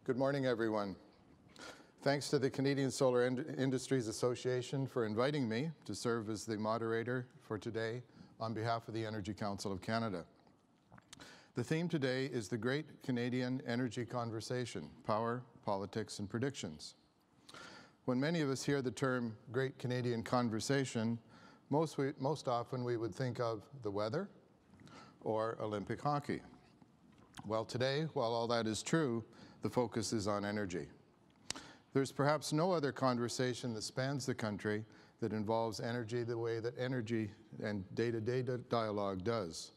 Good morning, everyone. Thanks to the Canadian Solar Industries Association for inviting me to serve as the moderator for today on behalf of the Energy Council of Canada. The theme today is the Great Canadian Energy Conversation, Power, Politics, and Predictions. When many of us hear the term Great Canadian Conversation, most often we would think of the weather or Olympic hockey. Well, today, while all that is true, the focus is on energy. There's perhaps no other conversation that spans the country that involves energy the way that energy and day-to-day dialogue does.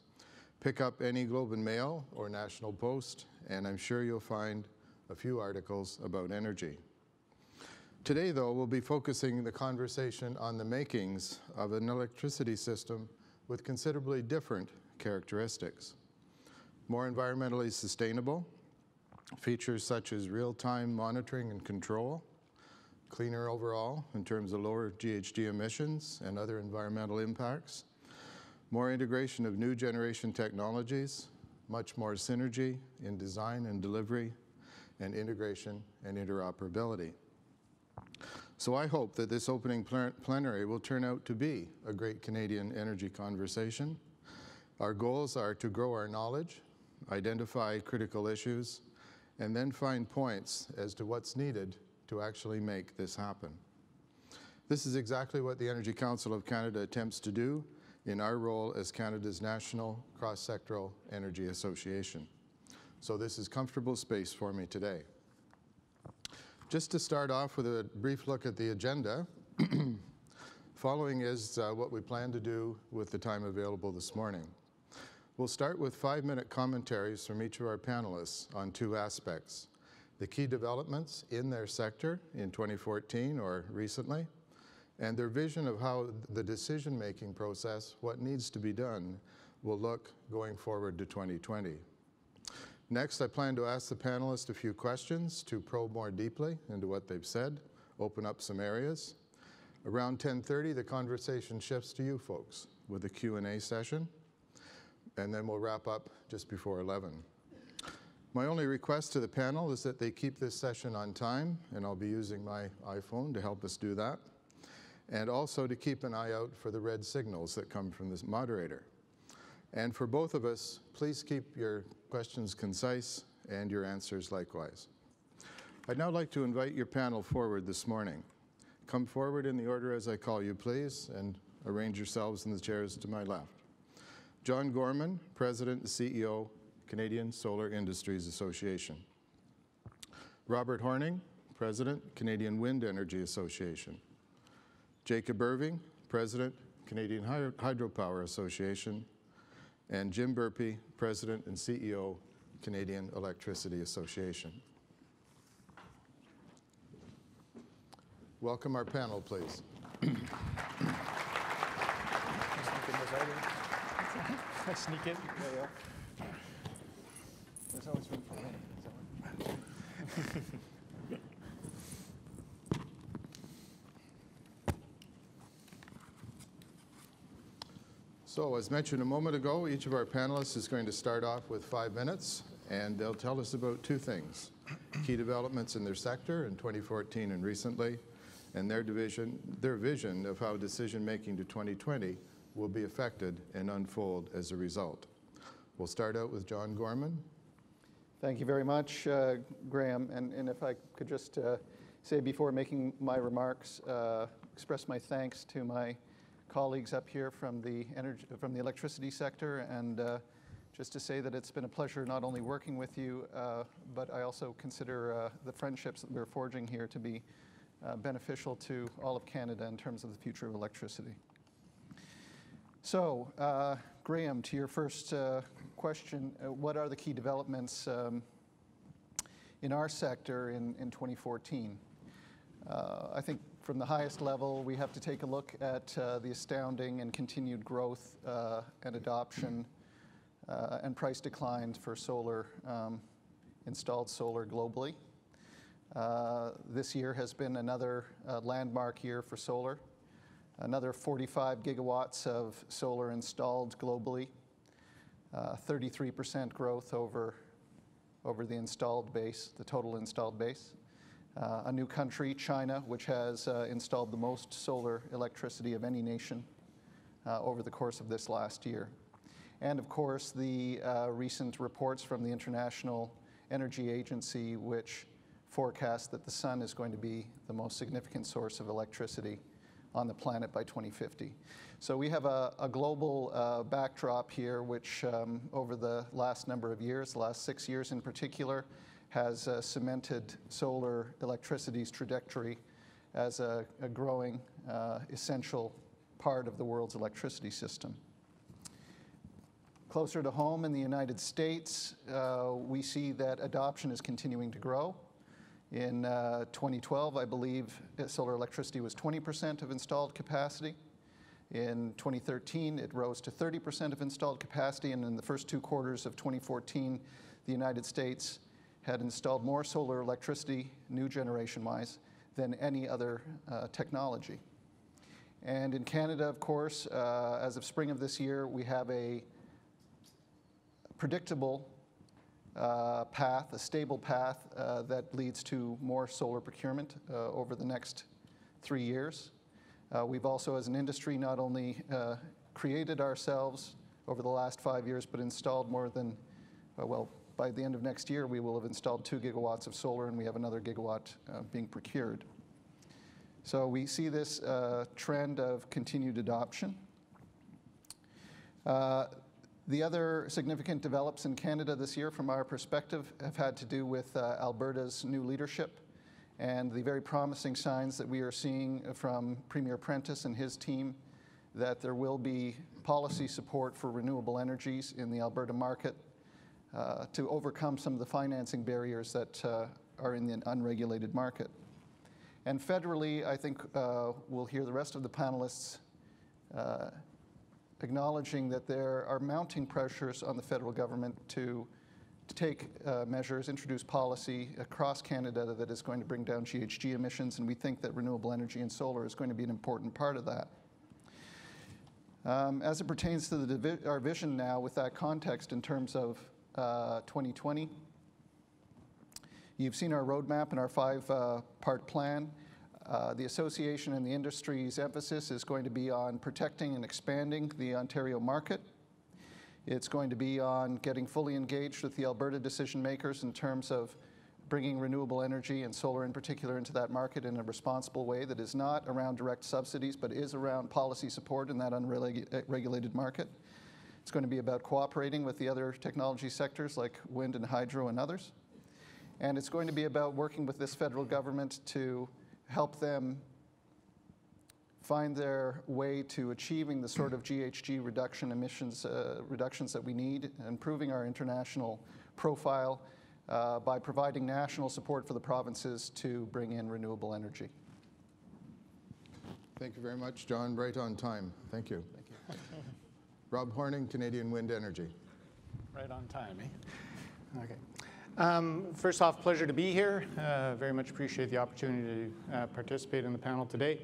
Pick up any Globe and Mail or National Post, and I'm sure you'll find a few articles about energy. Today, though, we'll be focusing the conversation on the makings of an electricity system with considerably different characteristics. More environmentally sustainable, features such as real-time monitoring and control, cleaner overall in terms of lower GHG emissions and other environmental impacts, more integration of new generation technologies, much more synergy in design and delivery, and integration and interoperability. So I hope that this opening plenary will turn out to be a great Canadian energy conversation. Our goals are to grow our knowledge, identify critical issues, and then find points as to what's needed to actually make this happen. This is exactly what the Energy Council of Canada attempts to do in our role as Canada's national cross-sectoral energy association. So this is comfortable space for me today. Just to start off with a brief look at the agenda, following is what we plan to do with the time available this morning. We'll start with 5-minute commentaries from each of our panelists on two aspects: the key developments in their sector in 2014 or recently, and their vision of how the decision-making process, what needs to be done, will look going forward to 2020. Next, I plan to ask the panelists a few questions to probe more deeply into what they've said, open up some areas. Around 10:30, the conversation shifts to you folks with a Q&A session, and then we'll wrap up just before 11. My only request to the panel is that they keep this session on time, and I'll be using my iPhone to help us do that, and also to keep an eye out for the red signals that come from this moderator. And for both of us, please keep your questions concise and your answers likewise. I'd now like to invite your panel forward this morning. Come forward in the order as I call you, please, and arrange yourselves in the chairs to my left. John Gorman, President and CEO, Canadian Solar Industries Association. Robert Hornung, President, Canadian Wind Energy Association. Jacob Irving, President, Canadian Hydropower Association. And Jim Burpee, President and CEO, Canadian Electricity Association. Welcome our panel, please. I sneak in. Yeah. There's always room for me. So, as mentioned a moment ago, each of our panelists is going to start off with 5 minutes, and they'll tell us about two things: key developments in their sector in 2014 and recently, and their vision of how decision-making to 2020 will be affected and unfold as a result. We'll start out with John Gorman. Thank you very much, Graham. And if I could just say before making my remarks, express my thanks to my colleagues up here from the electricity sector, and just to say that it's been a pleasure not only working with you, but I also consider the friendships that we're forging here to be beneficial to all of Canada in terms of the future of electricity. So, Graham, to your first question, what are the key developments in our sector in 2014? I think from the highest level, we have to take a look at the astounding and continued growth and adoption and price declines for solar, installed solar globally. This year has been another landmark year for solar. Another 45 gigawatts of solar installed globally, 33% growth over over the installed base, the total installed base. A new country, China, which has installed the most solar electricity of any nation over the course of this last year. And of course, the recent reports from the International Energy Agency, which forecast that the sun is going to be the most significant source of electricity on the planet by 2050. So we have a global backdrop here, which over the last number of years, the last 6 years in particular, has cemented solar electricity's trajectory as a growing essential part of the world's electricity system. Closer to home in the United States, we see that adoption is continuing to grow. In 2012, I believe solar electricity was 20% of installed capacity. In 2013, it rose to 30% of installed capacity, and in the first 2 quarters of 2014, the United States had installed more solar electricity, new generation-wise, than any other technology. And in Canada, of course, as of spring of this year, we have a predictable path, a stable path that leads to more solar procurement over the next 3 years. We've also, as an industry, not only created ourselves over the last 5 years, but installed more than, well, by the end of next year, we will have installed 2 gigawatts of solar, and we have another gigawatt being procured. So we see this trend of continued adoption. The other significant develops in Canada this year, from our perspective, have had to do with Alberta's new leadership and the very promising signs that we are seeing from Premier Prentice and his team that there will be policy support for renewable energies in the Alberta market to overcome some of the financing barriers that are in the unregulated market. And federally, I think we'll hear the rest of the panelists acknowledging that there are mounting pressures on the federal government to take measures, introduce policy across Canada that is going to bring down GHG emissions, and we think that renewable energy and solar is going to be an important part of that. As it pertains to our vision now with that context in terms of 2020, you've seen our roadmap and our 5-part plan. The association and the industry's emphasis is going to be on protecting and expanding the Ontario market. It's going to be on getting fully engaged with the Alberta decision makers in terms of bringing renewable energy and solar in particular into that market in a responsible way that is not around direct subsidies, but is around policy support in that unregulated market. It's going to be about cooperating with the other technology sectors like wind and hydro and others. And it's going to be about working with this federal government to help them find their way to achieving the sort of GHG reduction emissions reductions that we need, improving our international profile by providing national support for the provinces to bring in renewable energy. Thank you very much, John. Right on time. Thank you. Thank you. Rob Hornung, Canadian Wind Energy. Right on time, eh? Okay. First off, pleasure to be here. Very much appreciate the opportunity to participate in the panel today.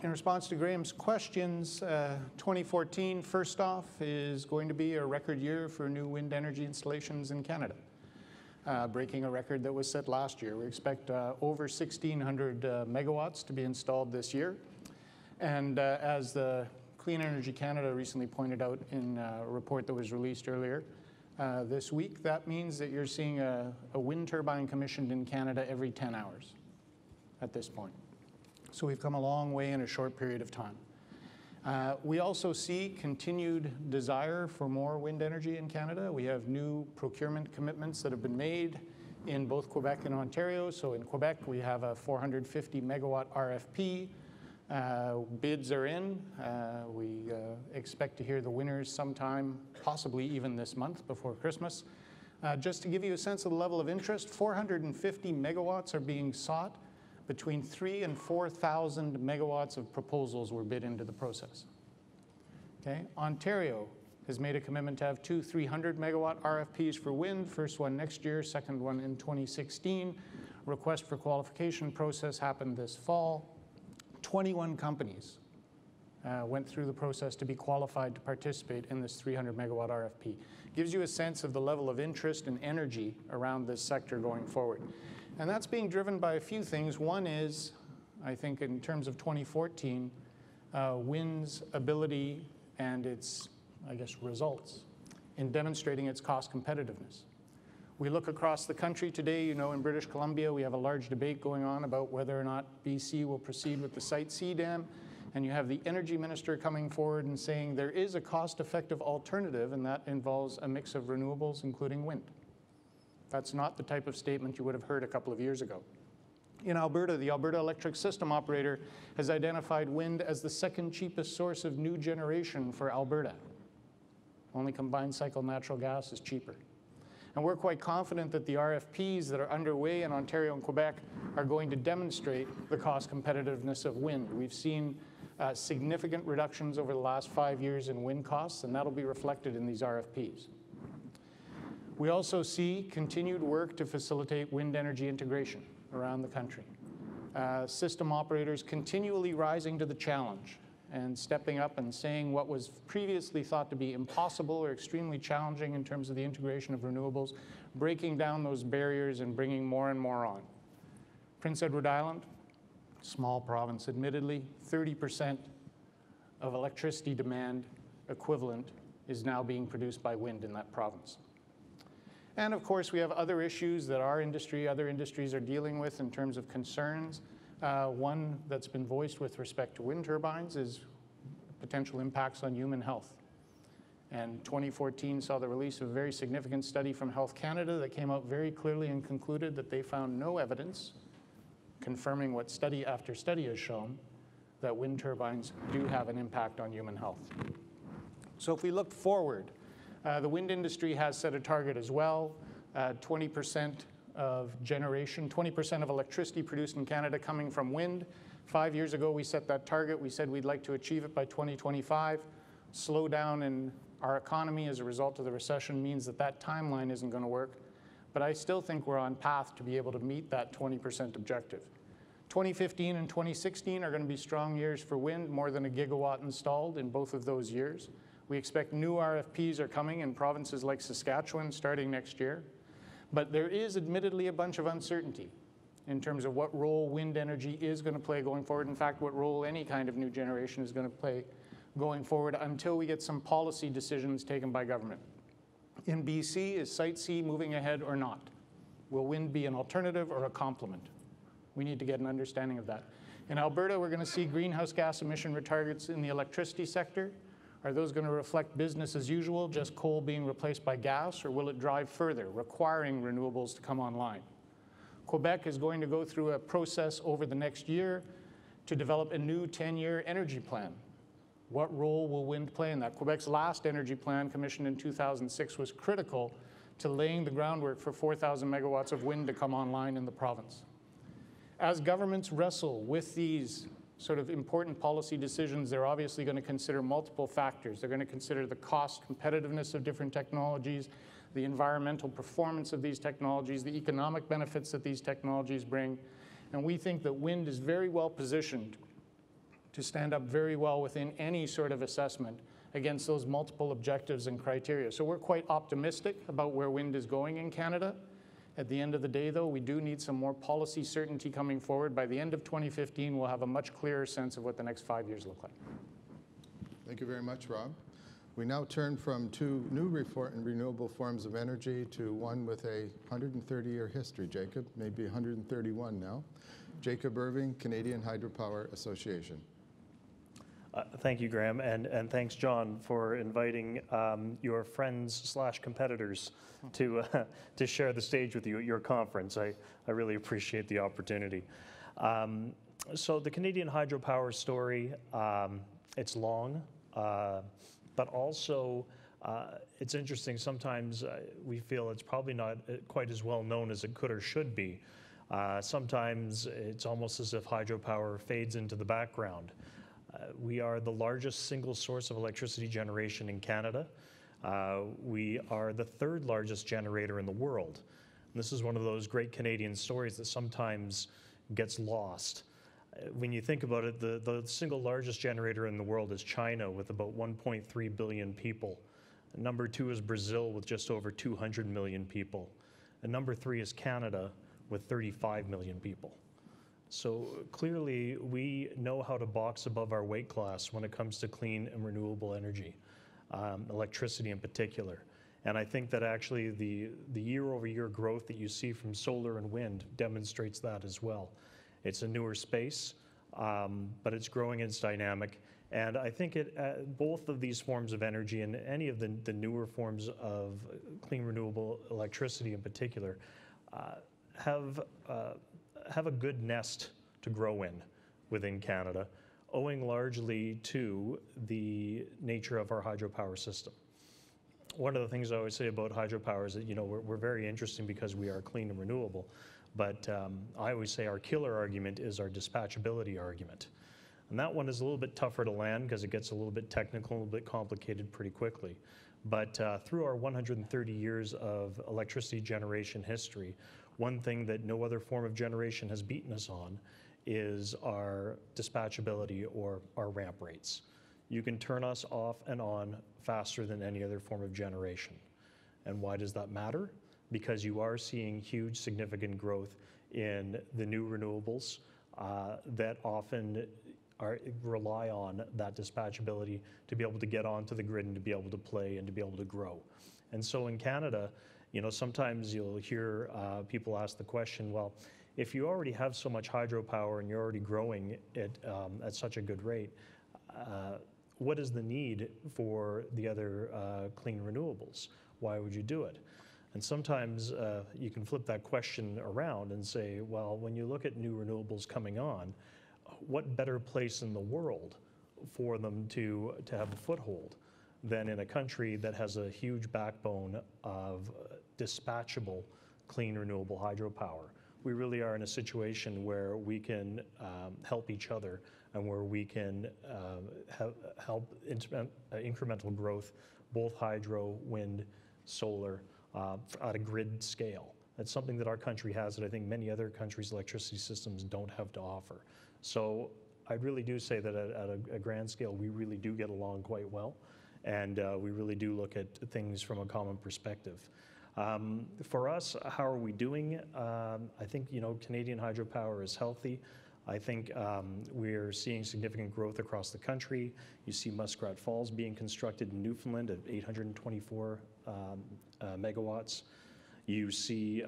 In response to Graham's questions, 2014, first off, is going to be a record year for new wind energy installations in Canada, breaking a record that was set last year. We expect over 1,600 megawatts to be installed this year. And as the Clean Energy Canada recently pointed out in a report that was released earlier this week, that means that you're seeing a wind turbine commissioned in Canada every 10 hours at this point. So we've come a long way in a short period of time. We also see continued desire for more wind energy in Canada. We have new procurement commitments that have been made in both Quebec and Ontario. So in Quebec, we have a 450 megawatt RFP. Bids are in. We expect to hear the winners sometime, possibly even this month before Christmas. Just to give you a sense of the level of interest, 450 megawatts are being sought. Between 3,000 and 4,000 megawatts of proposals were bid into the process. Okay. Ontario has made a commitment to have 2 300 megawatt RFPs for wind, first one next year, second one in 2016. Request for qualification process happened this fall. 21 companies went through the process to be qualified to participate in this 300 megawatt RFP. Gives you a sense of the level of interest and energy around this sector going forward. And that's being driven by a few things. One is, I think in terms of 2014, wind's ability and its, I guess, results in demonstrating its cost competitiveness. We look across the country today, you know, in British Columbia, we have a large debate going on about whether or not BC will proceed with the Site C dam. And you have the energy minister coming forward and saying there is a cost-effective alternative, and that involves a mix of renewables, including wind. That's not the type of statement you would have heard a couple of years ago. In Alberta, the Alberta Electric System Operator has identified wind as the second cheapest source of new generation for Alberta. Only combined cycle natural gas is cheaper. And we're quite confident that the RFPs that are underway in Ontario and Quebec are going to demonstrate the cost competitiveness of wind. We've seen significant reductions over the last 5 years in wind costs, and that'll be reflected in these RFPs. We also see continued work to facilitate wind energy integration around the country. System operators continually rising to the challenge and stepping up and saying what was previously thought to be impossible or extremely challenging in terms of the integration of renewables, breaking down those barriers and bringing more and more on. Prince Edward Island, small province admittedly, 30% of electricity demand equivalent is now being produced by wind in that province. And of course, we have other issues that our industry, other industries are dealing with in terms of concerns. One that's been voiced with respect to wind turbines is potential impacts on human health. And 2014 saw the release of a very significant study from Health Canada that came out very clearly and concluded that they found no evidence confirming what study after study has shown, that wind turbines do have an impact on human health. So if we look forward, the wind industry has set a target as well, 20% of generation, 20% of electricity produced in Canada coming from wind. 5 years ago, we set that target. We said we'd like to achieve it by 2025. Slowdown in our economy as a result of the recession means that that timeline isn't going to work. But I still think we're on path to be able to meet that 20% objective. 2015 and 2016 are going to be strong years for wind, more than 1 gigawatt installed in both of those years. We expect new RFPs are coming in provinces like Saskatchewan starting next year. But there is admittedly a bunch of uncertainty in terms of what role wind energy is going to play going forward. In fact, what role any kind of new generation is going to play going forward until we get some policy decisions taken by government. In BC, is Site C moving ahead or not? Will wind be an alternative or a complement? We need to get an understanding of that. In Alberta, we're going to see greenhouse gas emission targets in the electricity sector. Are those going to reflect business as usual, just coal being replaced by gas, or will it drive further, requiring renewables to come online? Quebec is going to go through a process over the next year to develop a new 10-year energy plan. What role will wind play in that? Quebec's last energy plan, commissioned in 2006, was critical to laying the groundwork for 4,000 megawatts of wind to come online in the province. As governments wrestle with these sort of important policy decisions, they're obviously going to consider multiple factors. They're going to consider the cost competitiveness of different technologies, the environmental performance of these technologies, the economic benefits that these technologies bring. And we think that wind is very well positioned to stand up very well within any sort of assessment against those multiple objectives and criteria. So we're quite optimistic about where wind is going in Canada. At the end of the day, though, we do need some more policy certainty coming forward. By the end of 2015, we'll have a much clearer sense of what the next 5 years look like. Thank you very much, Rob. We now turn from two new renewable forms of energy to one with a 130-year history, Jacob, maybe 131 now. Jacob Irving, Canadian Hydropower Association. Thank you, Graham, and thanks, John, for inviting your friends / competitors to share the stage with you at your conference. I really appreciate the opportunity. So the Canadian hydropower story, it's long, but also it's interesting. Sometimes we feel it's probably not quite as well known as it could or should be. Sometimes it's almost as if hydropower fades into the background. We are the largest single source of electricity generation in Canada. We are the third largest generator in the world. And this is one of those great Canadian stories that sometimes gets lost. When you think about it, the single largest generator in the world is China with about 1.3 billion people. Number 2 is Brazil with just over 200 million people. And number 3 is Canada with 35 million people. So clearly we know how to box above our weight class when it comes to clean and renewable energy, electricity in particular. And I think that actually the year-over-year growth that you see from solar and wind demonstrates that as well. It's a newer space, but it's growing, it's dynamic. And I think both of these forms of energy and any of the newer forms of clean renewable electricity in particular have a good nest to grow in within Canada, owing largely to the nature of our hydropower system. One of the things I always say about hydropower is that, you know, we're very interesting because we are clean and renewable, but I always say our killer argument is our dispatchability argument. And that one is a little bit tougher to land because it gets a little bit technical, a little bit complicated pretty quickly. But through our 130 years of electricity generation history, one thing that no other form of generation has beaten us on is our dispatchability or our ramp rates. You can turn us off and on faster than any other form of generation. And why does that matter? Because you are seeing huge, significant growth in the new renewables that often rely on that dispatchability to be able to get onto the grid and to be able to play and to be able to grow. And so in Canada, you know, sometimes you'll hear people ask the question, well, if you already have so much hydropower and you're already growing it at such a good rate, what is the need for the other clean renewables? Why would you do it? And sometimes you can flip that question around and say, well, when you look at new renewables coming on, what better place in the world for them to have a foothold than in a country that has a huge backbone of dispatchable clean renewable hydropower? We really are in a situation where we can help each other and where we can help incremental growth, both hydro, wind, solar, at a grid scale. That's something that our country has that I think many other countries' electricity systems don't have to offer. So I really do say that at a grand scale, we really do get along quite well, and we really do look at things from a common perspective. For us, how are we doing? I think, you know, Canadian hydropower is healthy. I think we're seeing significant growth across the country. You see Muskrat Falls being constructed in Newfoundland at 824 megawatts. You see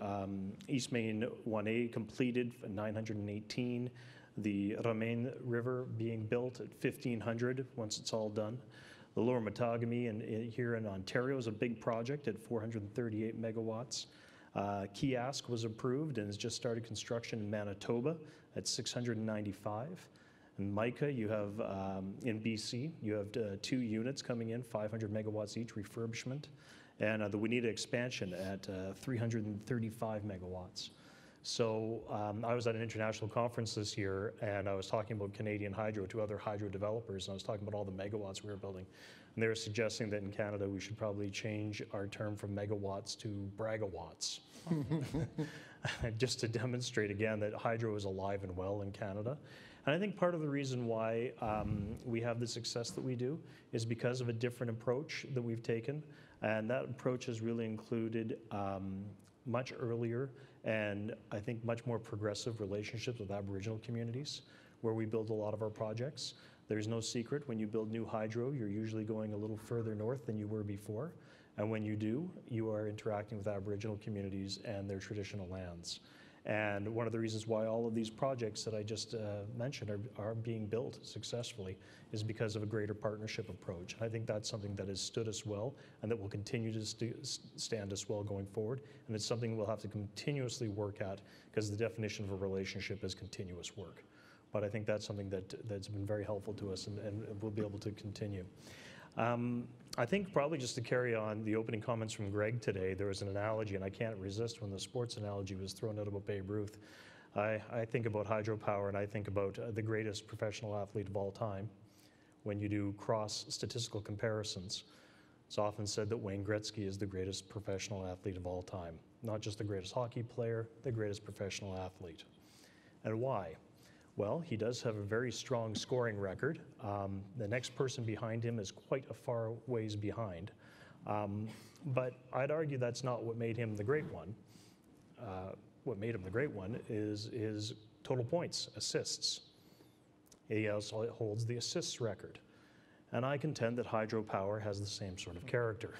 East Main 1A completed at 918. The Romaine River being built at 1,500 once it's all done. The Lower Matagami here in Ontario is a big project at 438 megawatts. Kiosk was approved and has just started construction in Manitoba at 695. In Mica, you have, in BC, you have 2 units coming in, 500 megawatts each, refurbishment. And the Winneta expansion at 335 megawatts. So I was at an international conference this year, and I was talking about Canadian hydro to other hydro developers, and I was talking about all the megawatts we were building. And they were suggesting that in Canada we should probably change our term from megawatts to bragawatts. Just to demonstrate again that hydro is alive and well in Canada. And I think part of the reason why we have the success that we do is because of a different approach that we've taken. And that approach has really included much earlier and I think much more progressive relationships with Aboriginal communities where we build a lot of our projects. There's no secret, when you build new hydro, you're usually going a little further north than you were before. And when you do, you are interacting with Aboriginal communities and their traditional lands. And one of the reasons why all of these projects that I just mentioned are being built successfully is because of a greater partnership approach. And I think that's something that has stood us well and that will continue to stand us well going forward. And it's something we'll have to continuously work at because the definition of a relationship is continuous work. But I think that's something that's been very helpful to us and we'll be able to continue. I think probably just to carry on the opening comments from Greg today, there was an analogy, and I can't resist when the sports analogy was thrown out about Babe Ruth. I think about hydropower, and I think about the greatest professional athlete of all time. When you do cross statistical comparisons, it's often said that Wayne Gretzky is the greatest professional athlete of all time. Not just the greatest hockey player, the greatest professional athlete. And why? Well, he does have a very strong scoring record. The next person behind him is quite a far ways behind. But I'd argue that's not what made him the great one. What made him the great one is his total points, assists. He also holds the assists record. And I contend that hydropower has the same sort of character.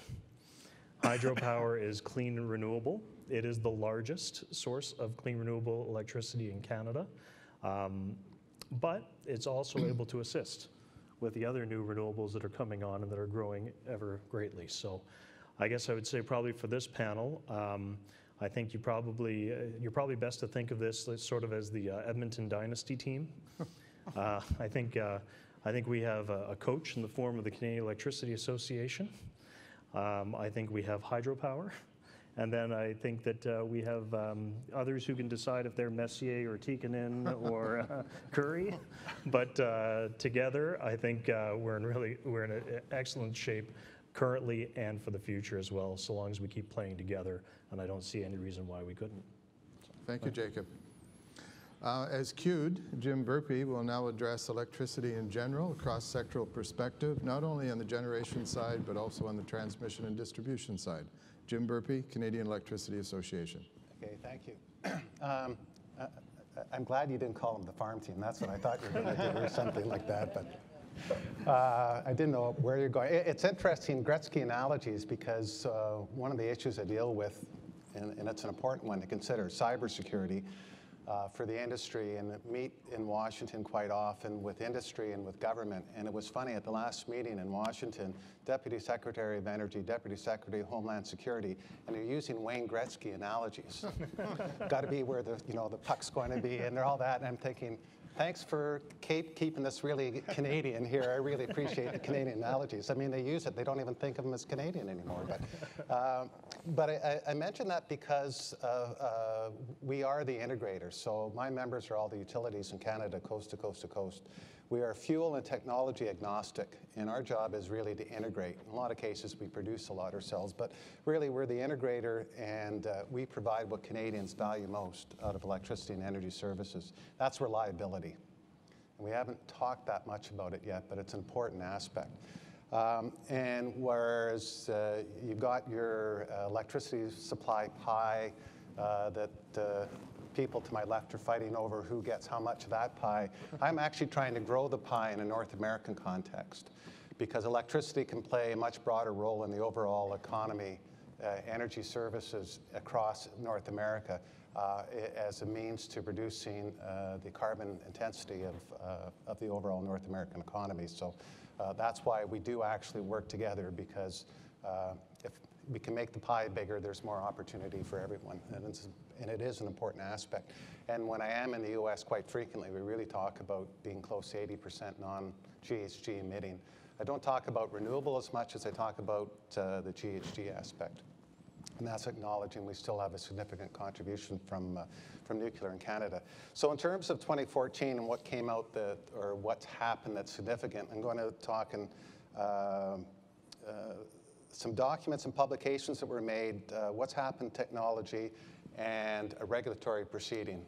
Hydropower is clean and renewable. It is the largest source of clean renewable electricity in Canada. But it's also able to assist with the other new renewables that are coming on and that are growing ever greatly. So I guess I would say probably for this panel, I think you're probably best to think of this sort of as the Edmonton Dynasty team. I think we have a coach in the form of the Canadian Electricity Association. I think we have hydropower. And then I think that we have others who can decide if they're Messier or Tikkanen or Curry. But together, I think we're in an excellent shape currently and for the future as well, so long as we keep playing together. And I don't see any reason why we couldn't. Thank you, Jacob. As cued, Jim Burpee will now address electricity in general, cross-sectoral perspective, not only on the generation side, but also on the transmission and distribution side. Jim Burpee, Canadian Electricity Association. Okay, thank you. I'm glad you didn't call them the farm team. That's what I thought you were going to do or something like that, but I didn't know where you're going. It's interesting, Gretzky analogies, because one of the issues I deal with, and it's an important one to consider, cybersecurity for the industry, and meet in Washington quite often with industry and with government. And it was funny, at the last meeting in Washington, Deputy Secretary of Energy, Deputy Secretary of Homeland Security, and they're using Wayne Gretzky analogies. Got to be where the puck's going to be and all that. And I'm thinking, thanks for keeping this really Canadian here. I really appreciate the Canadian analogies. I mean, they use it. They don't even think of them as Canadian anymore. But I mention that because we are the integrators. So my members are all the utilities in Canada, coast to coast to coast. We are fuel and technology agnostic, and our job is really to integrate. In a lot of cases, we produce a lot ourselves, but really we're the integrator, and we provide what Canadians value most out of electricity and energy services. That's reliability. And we haven't talked that much about it yet, but it's an important aspect. And whereas you've got your electricity supply pie that people to my left are fighting over who gets how much of that pie, I'm actually trying to grow the pie in a North American context, because electricity can play a much broader role in the overall economy, energy services across North America as a means to reducing the carbon intensity of the overall North American economy. So that's why we do actually work together, because if we can make the pie bigger, there's more opportunity for everyone, and it is an important aspect. And when I am in the U.S. quite frequently, we really talk about being close to 80% non-GHG emitting. I don't talk about renewable as much as I talk about the GHG aspect. And that's acknowledging we still have a significant contribution from nuclear in Canada. So in terms of 2014 and what came out or what's happened that's significant, I'm going to talk in some documents and publications that were made, what's happened technology, and a regulatory proceeding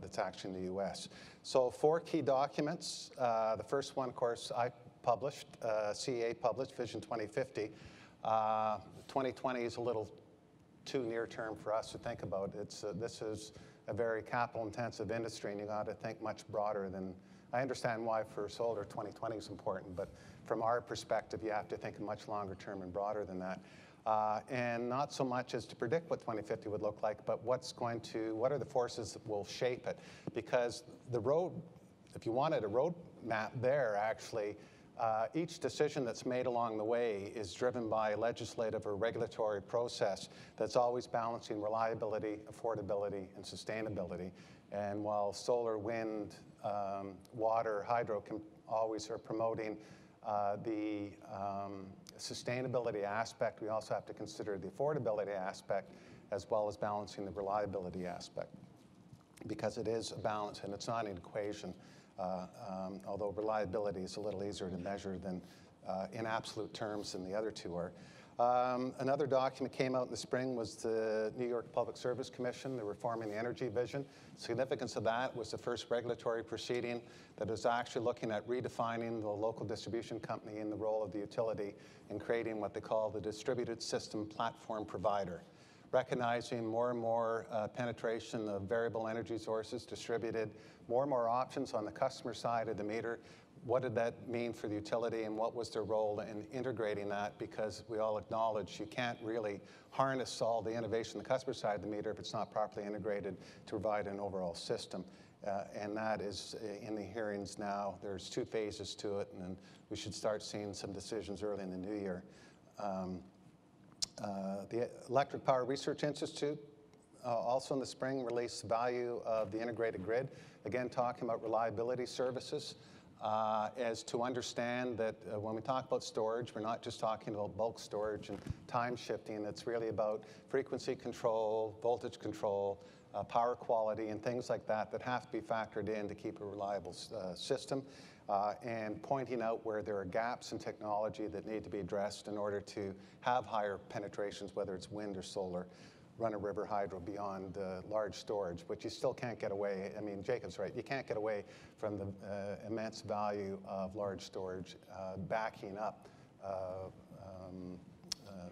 that's actually in the U.S. So 4 key documents. The first one, of course, I published, CEA published, Vision 2050. 2020 is a little too near term for us to think about. This is a very capital-intensive industry, and you got to think much broader than. I understand why for solar 2020 is important, but from our perspective, you have to think much longer term and broader than that. And not so much as to predict what 2050 would look like, but what are the forces that will shape it? Because the road, if you wanted a road map there, actually, each decision that's made along the way is driven by a legislative or regulatory process that's always balancing reliability, affordability, and sustainability. And while solar, wind, water, hydro always are promoting the sustainability aspect, we also have to consider the affordability aspect as well as balancing the reliability aspect, because it is a balance and it's not an equation, although reliability is a little easier to measure than in absolute terms than the other two are. Another document came out in the spring was the New York Public Service Commission. They were forming the energy vision. Significance of that was the first regulatory proceeding that was actually looking at redefining the local distribution company in the role of the utility and creating what they call the distributed system platform provider, recognizing more and more penetration of variable energy sources distributed, more and more options on the customer side of the meter. What did that mean for the utility, and what was their role in integrating that? Because we all acknowledge you can't really harness all the innovation on the customer side of the meter if it's not properly integrated to provide an overall system. And that is in the hearings now. There's 2 phases to it, and we should start seeing some decisions early in the new year. The Electric Power Research Institute also in the spring released the value of the integrated grid, again talking about reliability services. As to understand that when we talk about storage, we're not just talking about bulk storage and time shifting. It's really about frequency control, voltage control, power quality, and things like that that have to be factored in to keep a reliable system, and pointing out where there are gaps in technology that need to be addressed in order to have higher penetrations, whether it's wind or solar, run-of-river hydro beyond large storage, but you still can't get away. I mean, Jacob's right. You can't get away from the immense value of large storage backing up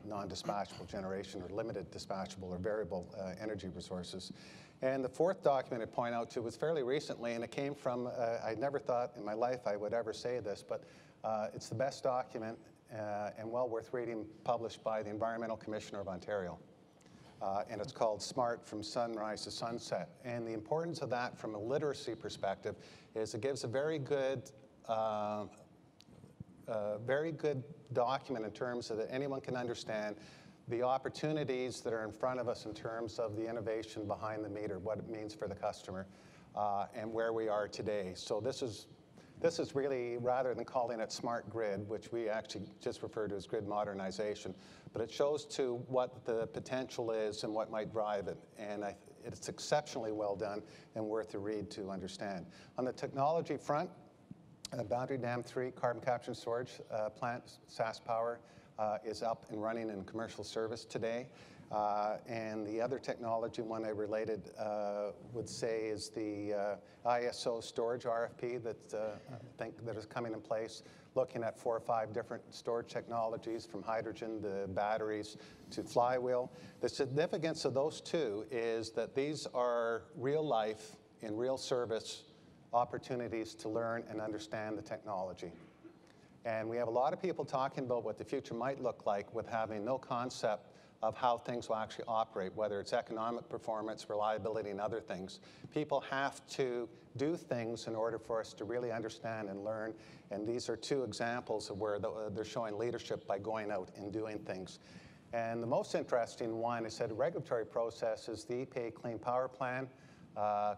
non-dispatchable generation or limited dispatchable or variable energy resources. And the 4th document I'd point out to was fairly recently, and it came from, I never thought in my life I would ever say this, but it's the best document and well worth reading, published by the Environmental Commissioner of Ontario. And it's called Smart from Sunrise to Sunset. And the importance of that from a literacy perspective is it gives a very good document in terms of that anyone can understand the opportunities that are in front of us in terms of the innovation behind the meter, what it means for the customer, and where we are today. So this is really, rather than calling it smart grid, which we actually just refer to as grid modernization, but it shows to what the potential is and what might drive it. And it's exceptionally well done and worth a read to understand. On the technology front, Boundary Dam 3 carbon capture and storage plant, SaskPower, is up and running in commercial service today. And the other technology one I related would say is the ISO storage RFP that I think that is coming in place, looking at 4 or 5 different storage technologies from hydrogen to batteries to flywheel. The significance of those 2 is that these are real life in real service opportunities to learn and understand the technology. And we have a lot of people talking about what the future might look like with having no concept of how things will actually operate, whether it's economic performance, reliability, and other things. People have to do things in order for us to really understand and learn, and these are 2 examples of where they're showing leadership by going out and doing things. And the most interesting one is that a regulatory process is the EPA Clean Power Plan.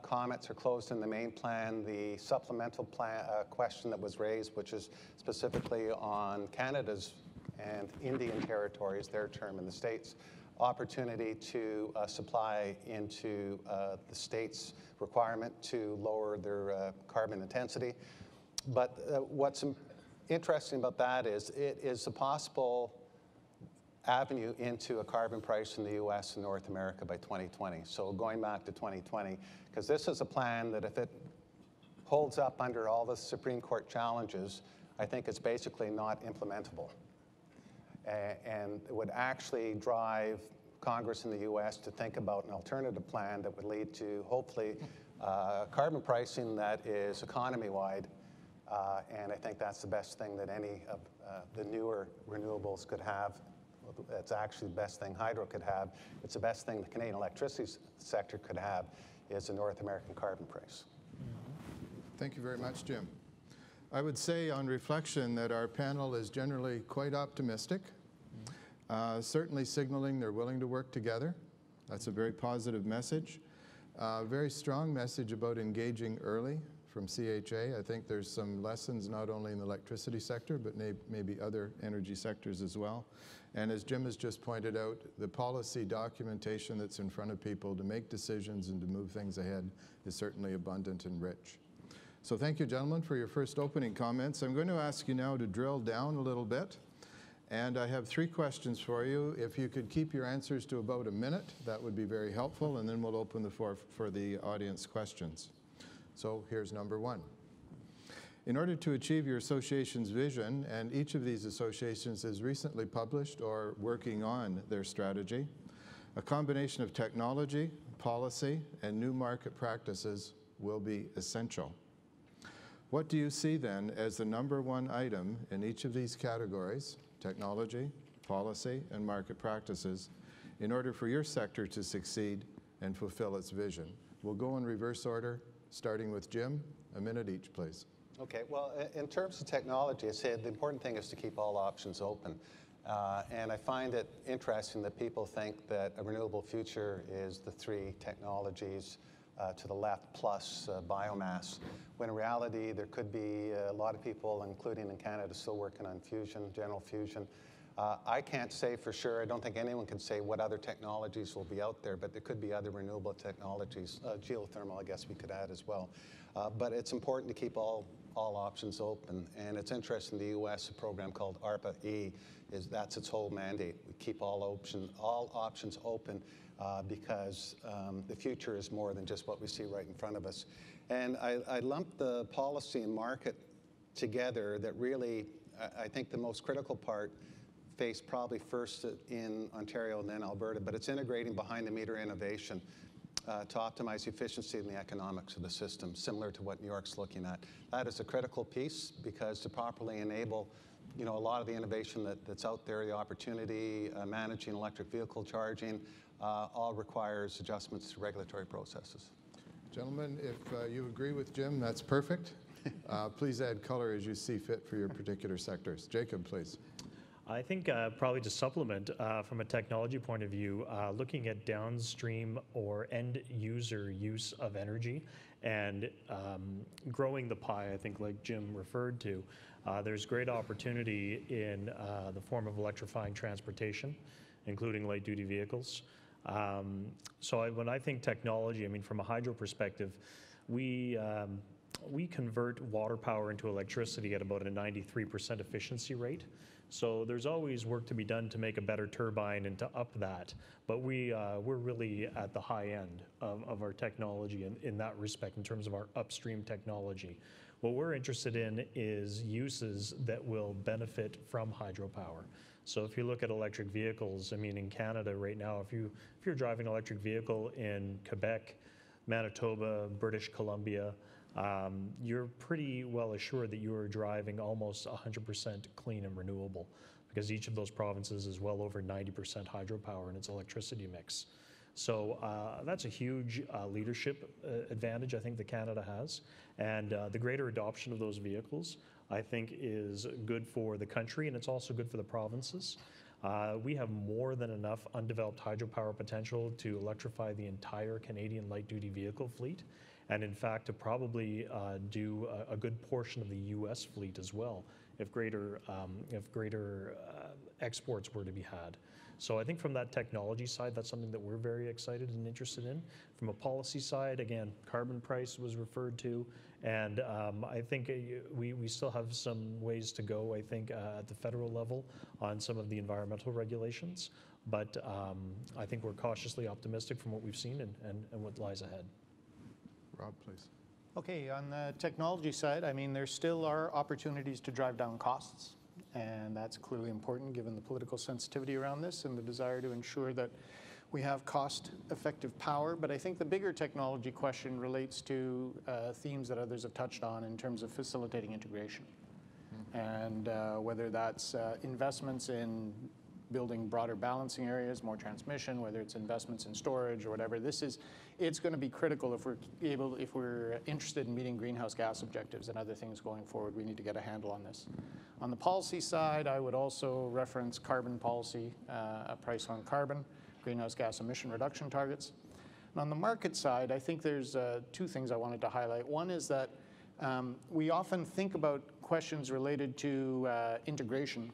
Comments are closed in the main plan. The supplemental plan question that was raised, which is specifically on Canada's and Indian territories, their term in the States, opportunity to supply into the state's requirement to lower their carbon intensity. But what's interesting about that is it is a possible avenue into a carbon price in the US and North America by 2020. So going back to 2020, because this is a plan that if it holds up under all the Supreme Court challenges, I think it's basically not implementable. And it would actually drive Congress in the US to think about an alternative plan that would lead to, hopefully, carbon pricing that is economy-wide. And I think that's the best thing that any of the newer renewables could have. It's actually the best thing hydro could have. It's the best thing the Canadian electricity sector could have is a North American carbon price. Thank you very much, Jim. I would say on reflection that our panel is generally quite optimistic, certainly signaling they're willing to work together. That's a very positive message. Very strong message about engaging early from CHA. I think there's some lessons not only in the electricity sector, but maybe other energy sectors as well. And as Jim has just pointed out, the policy documentation that's in front of people to make decisions and to move things ahead is certainly abundant and rich. So thank you, gentlemen, for your first opening comments. I'm going to ask you now to drill down a little bit And I have 3 questions for you. If you could keep your answers to about a minute, that would be very helpful, and then we'll open the floor for the audience questions. So here's number 1. In order to achieve your association's vision, and each of these associations has recently published or working on their strategy, a combination of technology, policy, and new market practices will be essential. What do you see then as the number 1 item in each of these categories, technology, policy, and market practices, in order for your sector to succeed and fulfill its vision? We'll go in reverse order, starting with Jim. A minute each, please. Okay, well, in terms of technology, I said the important thing is to keep all options open. And I find it interesting that people think that a renewable future is the 3 technologies to the left plus biomass, when in reality there could be a lot of people, including in Canada, still working on fusion, general fusion. I can't say for sure, I don't think anyone can say what other technologies will be out there, but there could be other renewable technologies. Geothermal, I guess we could add as well. But it's important to keep all options open. And it's interesting, the US, a program called ARPA-E, that's its whole mandate. We keep all options open because the future is more than just what we see right in front of us. And I lump the policy and market together that really, I think the most critical part faced probably first in Ontario and then Alberta, but it's integrating behind the meter innovation to optimize the efficiency and the economics of the system, similar to what New York's looking at. That is a critical piece because to properly enable a lot of the innovation that's out there, the opportunity, managing electric vehicle charging, all requires adjustments to regulatory processes. Gentlemen, if you agree with Jim, that's perfect. Please add color as you see fit for your particular sectors. Jacob, please. I think probably to supplement from a technology point of view, looking at downstream or end user use of energy and growing the pie, I think like Jim referred to, there's great opportunity in the form of electrifying transportation, including light duty vehicles. So when I think technology, I mean from a hydro perspective, we convert water power into electricity at about a 93% efficiency rate. So there's always work to be done to make a better turbine and to up that. But we're really at the high end of our technology in that respect in terms of our upstream technology. What we're interested in is uses that will benefit from hydropower. So if you look at electric vehicles, I mean in Canada right now, if you're driving an electric vehicle in Quebec, Manitoba, British Columbia, you're pretty well assured that you are driving almost 100% clean and renewable because each of those provinces is well over 90% hydropower in its electricity mix. So that's a huge leadership advantage I think that Canada has. And the greater adoption of those vehicles, I think, is good for the country and it's also good for the provinces. We have more than enough undeveloped hydropower potential to electrify the entire Canadian light-duty vehicle fleet. And in fact, to probably do a good portion of the U.S. fleet as well, if greater exports were to be had. So I think from that technology side, that's something that we're very excited and interested in. From a policy side, again, carbon price was referred to, and I think we still have some ways to go, I think, at the federal level on some of the environmental regulations. But I think we're cautiously optimistic from what we've seen and what lies ahead. Rob, please. Okay, on the technology side, I mean, there still are opportunities to drive down costs, and that's clearly important given the political sensitivity around this and the desire to ensure that we have cost-effective power. But I think the bigger technology question relates to themes that others have touched on in terms of facilitating integration. And whether that's investments in building broader balancing areas, more transmission, whether it's investments in storage or whatever. It's going to be critical if we're interested in meeting greenhouse gas objectives and other things going forward. We need to get a handle on this. On the policy side, I would also reference carbon policy, a price on carbon, greenhouse gas emission reduction targets. And on the market side, I think there's 2 things I wanted to highlight. One is that we often think about questions related to integration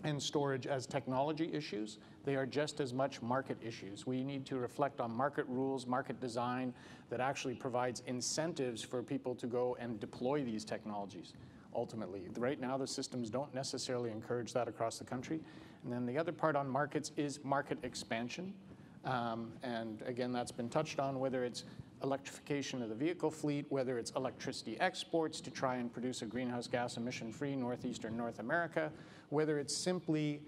and storage as technology issues. They are just as much market issues. We need to reflect on market rules, market design that actually provides incentives for people to go and deploy these technologies. ultimately. Right now, the systems don't necessarily encourage that across the country. And then the other part on markets is market expansion. And again, that's been touched on, whether it's electrification of the vehicle fleet, whether it's electricity exports to try and produce a greenhouse gas emission-free northeastern North America, whether it's simply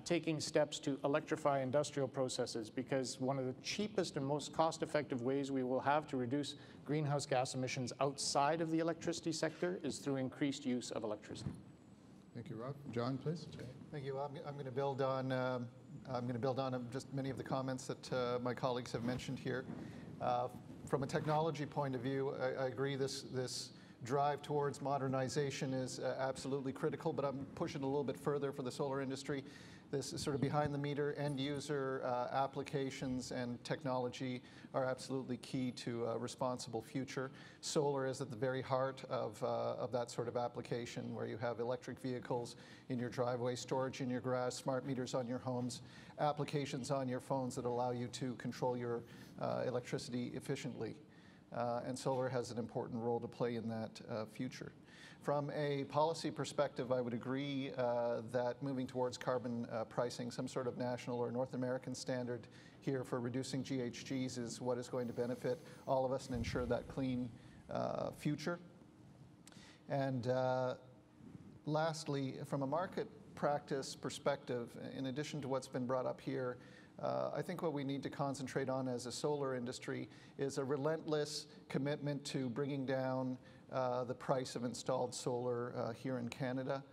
taking steps to electrify industrial processes, because one of the cheapest and most cost-effective ways we will have to reduce greenhouse gas emissions outside of the electricity sector is through increased use of electricity. Thank you, Rob. John, please. Thank you. I'm going to build on just many of the comments that my colleagues have mentioned here. From a technology point of view, I agree this drive towards modernization is absolutely critical, but I'm pushing a little bit further for the solar industry. This is sort of behind the meter end user applications and technology are absolutely key to a responsible future. Solar is at the very heart of that sort of application, where you have electric vehicles in your driveway, storage in your garage, smart meters on your homes, applications on your phones that allow you to control your electricity efficiently. And solar has an important role to play in that future. From a policy perspective, I would agree that moving towards carbon pricing, some sort of national or North American standard here for reducing GHGs is what is going to benefit all of us and ensure that clean future. And lastly, from a market practice perspective, in addition to what's been brought up here, I think what we need to concentrate on as a solar industry is a relentless commitment to bringing down the price of installed solar here in Canada.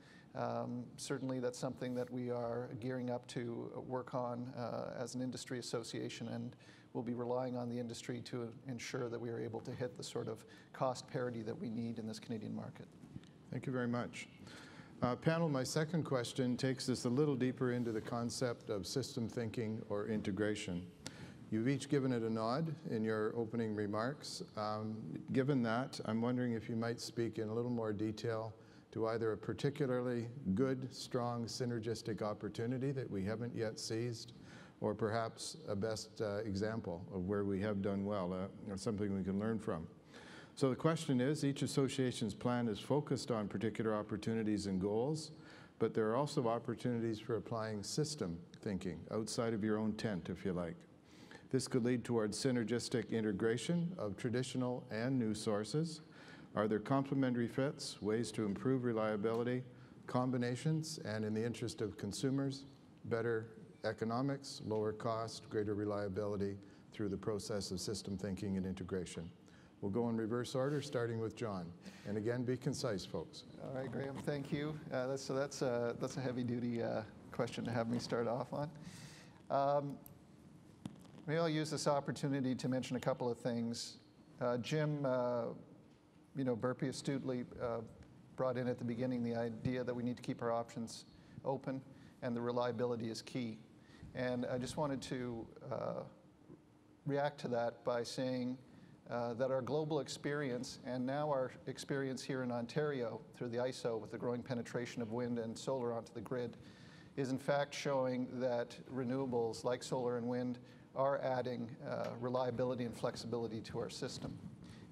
Certainly that's something that we are gearing up to work on as an industry association, and we'll be relying on the industry to ensure that we are able to hit the sort of cost parity that we need in this Canadian market. Thank you very much. Panel, my second question takes us a little deeper into the concept of system thinking or integration. You've each given it a nod in your opening remarks. Given that, I'm wondering if you might speak in a little more detail to either a particularly good, strong, synergistic opportunity that we haven't yet seized, or perhaps a best example of where we have done well, or something we can learn from. So the question is, each association's plan is focused on particular opportunities and goals, but there are also opportunities for applying system thinking outside of your own tent, if you like. This could lead towards synergistic integration of traditional and new sources. Are there complementary fits, ways to improve reliability, combinations, and in the interest of consumers, better economics, lower cost, greater reliability through the process of system thinking and integration? We'll go in reverse order, starting with John. And again, be concise, folks. All right, Graham, thank you. That's a heavy-duty question to have me start off on. Maybe I'll use this opportunity to mention a couple of things. Jim, Burpee astutely brought in at the beginning the idea that we need to keep our options open, and the reliability is key. And I just wanted to react to that by saying that our global experience, and now our experience here in Ontario through the ISO with the growing penetration of wind and solar onto the grid, is in fact showing that renewables like solar and wind are adding reliability and flexibility to our system.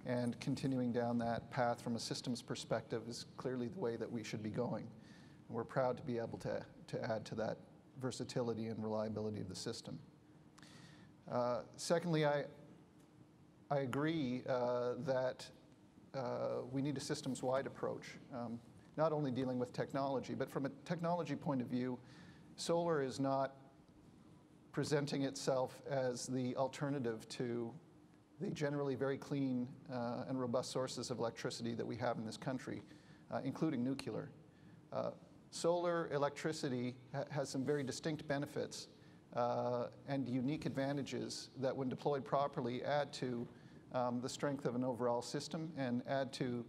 And continuing down that path from a systems perspective is clearly the way that we should be going. And we're proud to be able to add to that versatility and reliability of the system. Secondly, I agree that we need a systems-wide approach, not only dealing with technology, but from a technology point of view, solar is not presenting itself as the alternative to the generally very clean and robust sources of electricity that we have in this country, including nuclear. Solar electricity has some very distinct benefits and unique advantages that, when deployed properly, add to the strength of an overall system and add to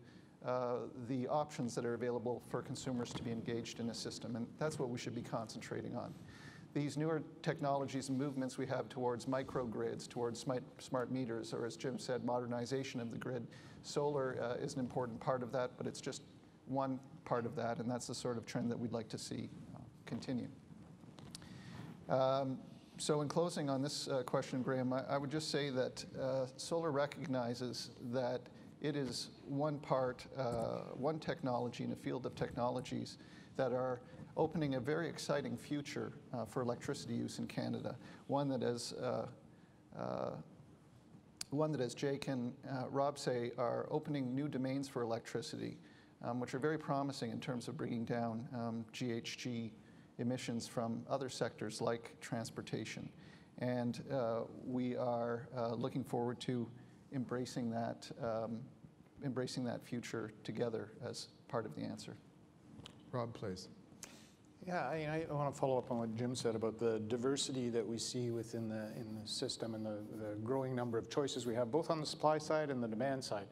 the options that are available for consumers to be engaged in a system. And that's what we should be concentrating on. These newer technologies and movements we have towards microgrids, towards smart meters, or as Jim said, modernization of the grid, solar is an important part of that, but it's just one part of that, and that's the sort of trend that we'd like to see continue. So in closing on this question, Graham, I would just say that solar recognizes that it is one technology in a field of technologies that are opening a very exciting future for electricity use in Canada. One that, as Jake and Rob say, are opening new domains for electricity, which are very promising in terms of bringing down GHG emissions from other sectors like transportation. And we are looking forward to embracing that future together as part of the answer. Rob, please. Yeah, I want to follow up on what Jim said about the diversity that we see within the system and the growing number of choices we have, both on the supply side and the demand side.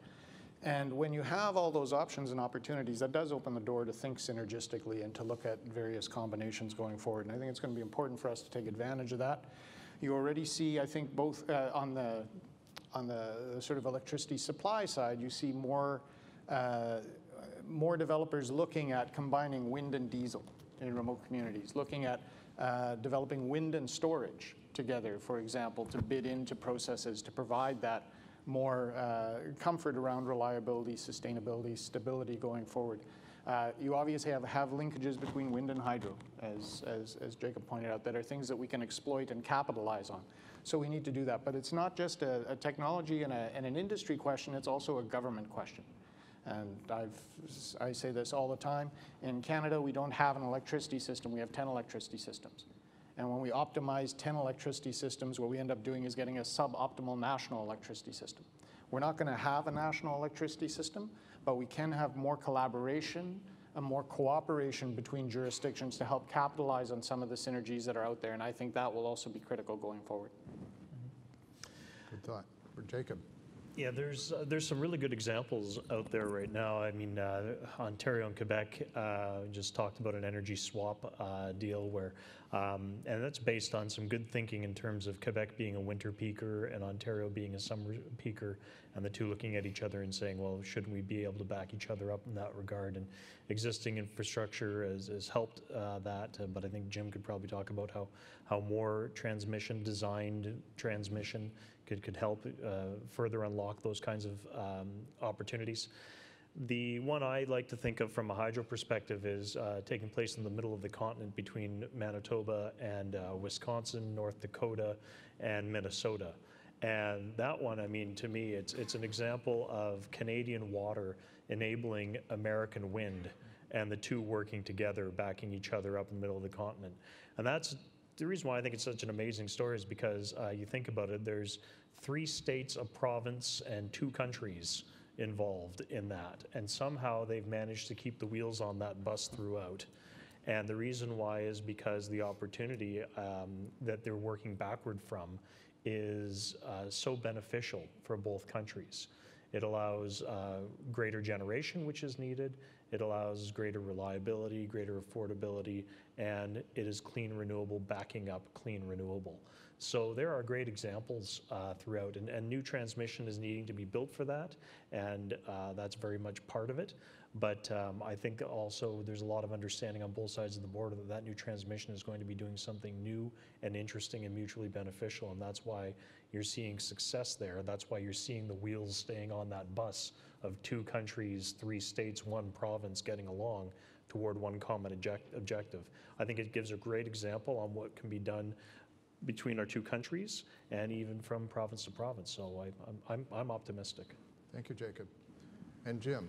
And when you have all those options and opportunities, that does open the door to think synergistically and to look at various combinations going forward. And I think it's going to be important for us to take advantage of that. You already see, I think, both on the sort of electricity supply side, you see more developers looking at combining wind and diesel in remote communities, looking at developing wind and storage together, for example, to bid into processes to provide that more comfort around reliability, sustainability, stability going forward. You obviously have linkages between wind and hydro, as Jacob pointed out, that are things that we can exploit and capitalize on. So we need to do that. But it's not just a technology and an industry question, it's also a government question. And I say this all the time. In Canada, we don't have an electricity system. We have 10 electricity systems. And when we optimize 10 electricity systems, what we end up doing is getting a suboptimal national electricity system. We're not going to have a national electricity system, but we can have more collaboration and more cooperation between jurisdictions to help capitalize on some of the synergies that are out there. And I think that will also be critical going forward. Good thought. For Jacob. Yeah, there's some really good examples out there right now. I mean, Ontario and Quebec just talked about an energy swap deal where, and that's based on some good thinking in terms of Quebec being a winter peaker and Ontario being a summer peaker, and the two looking at each other and saying, well, shouldn't we be able to back each other up in that regard? And existing infrastructure has helped that, but I think Jim could probably talk about how more designed transmission could help further unlock those kinds of opportunities. The one I like to think of from a hydro perspective is taking place in the middle of the continent between Manitoba and Wisconsin, North Dakota, and Minnesota. And that one, I mean, to me, it's an example of Canadian water enabling American wind, and the two working together, backing each other up in the middle of the continent. And that's the reason why I think it's such an amazing story, is because you think about it, there's 3 states, a province, and 2 countries involved in that. And somehow they've managed to keep the wheels on that bus throughout. And the reason why is because the opportunity that they're working backward from is so beneficial for both countries. It allows greater generation, which is needed. It allows greater reliability, greater affordability, and it is clean renewable backing up clean renewable. So there are great examples throughout, and new transmission is needing to be built for that, and that's very much part of it. But I think also there's a lot of understanding on both sides of the border that new transmission is going to be doing something new and interesting and mutually beneficial, and that's why you're seeing success there. That's why you're seeing the wheels staying on that bus of 2 countries, 3 states, 1 province getting along toward one common objective. I think it gives a great example on what can be done between our 2 countries and even from province to province. So I'm optimistic. Thank you, Jacob. And Jim.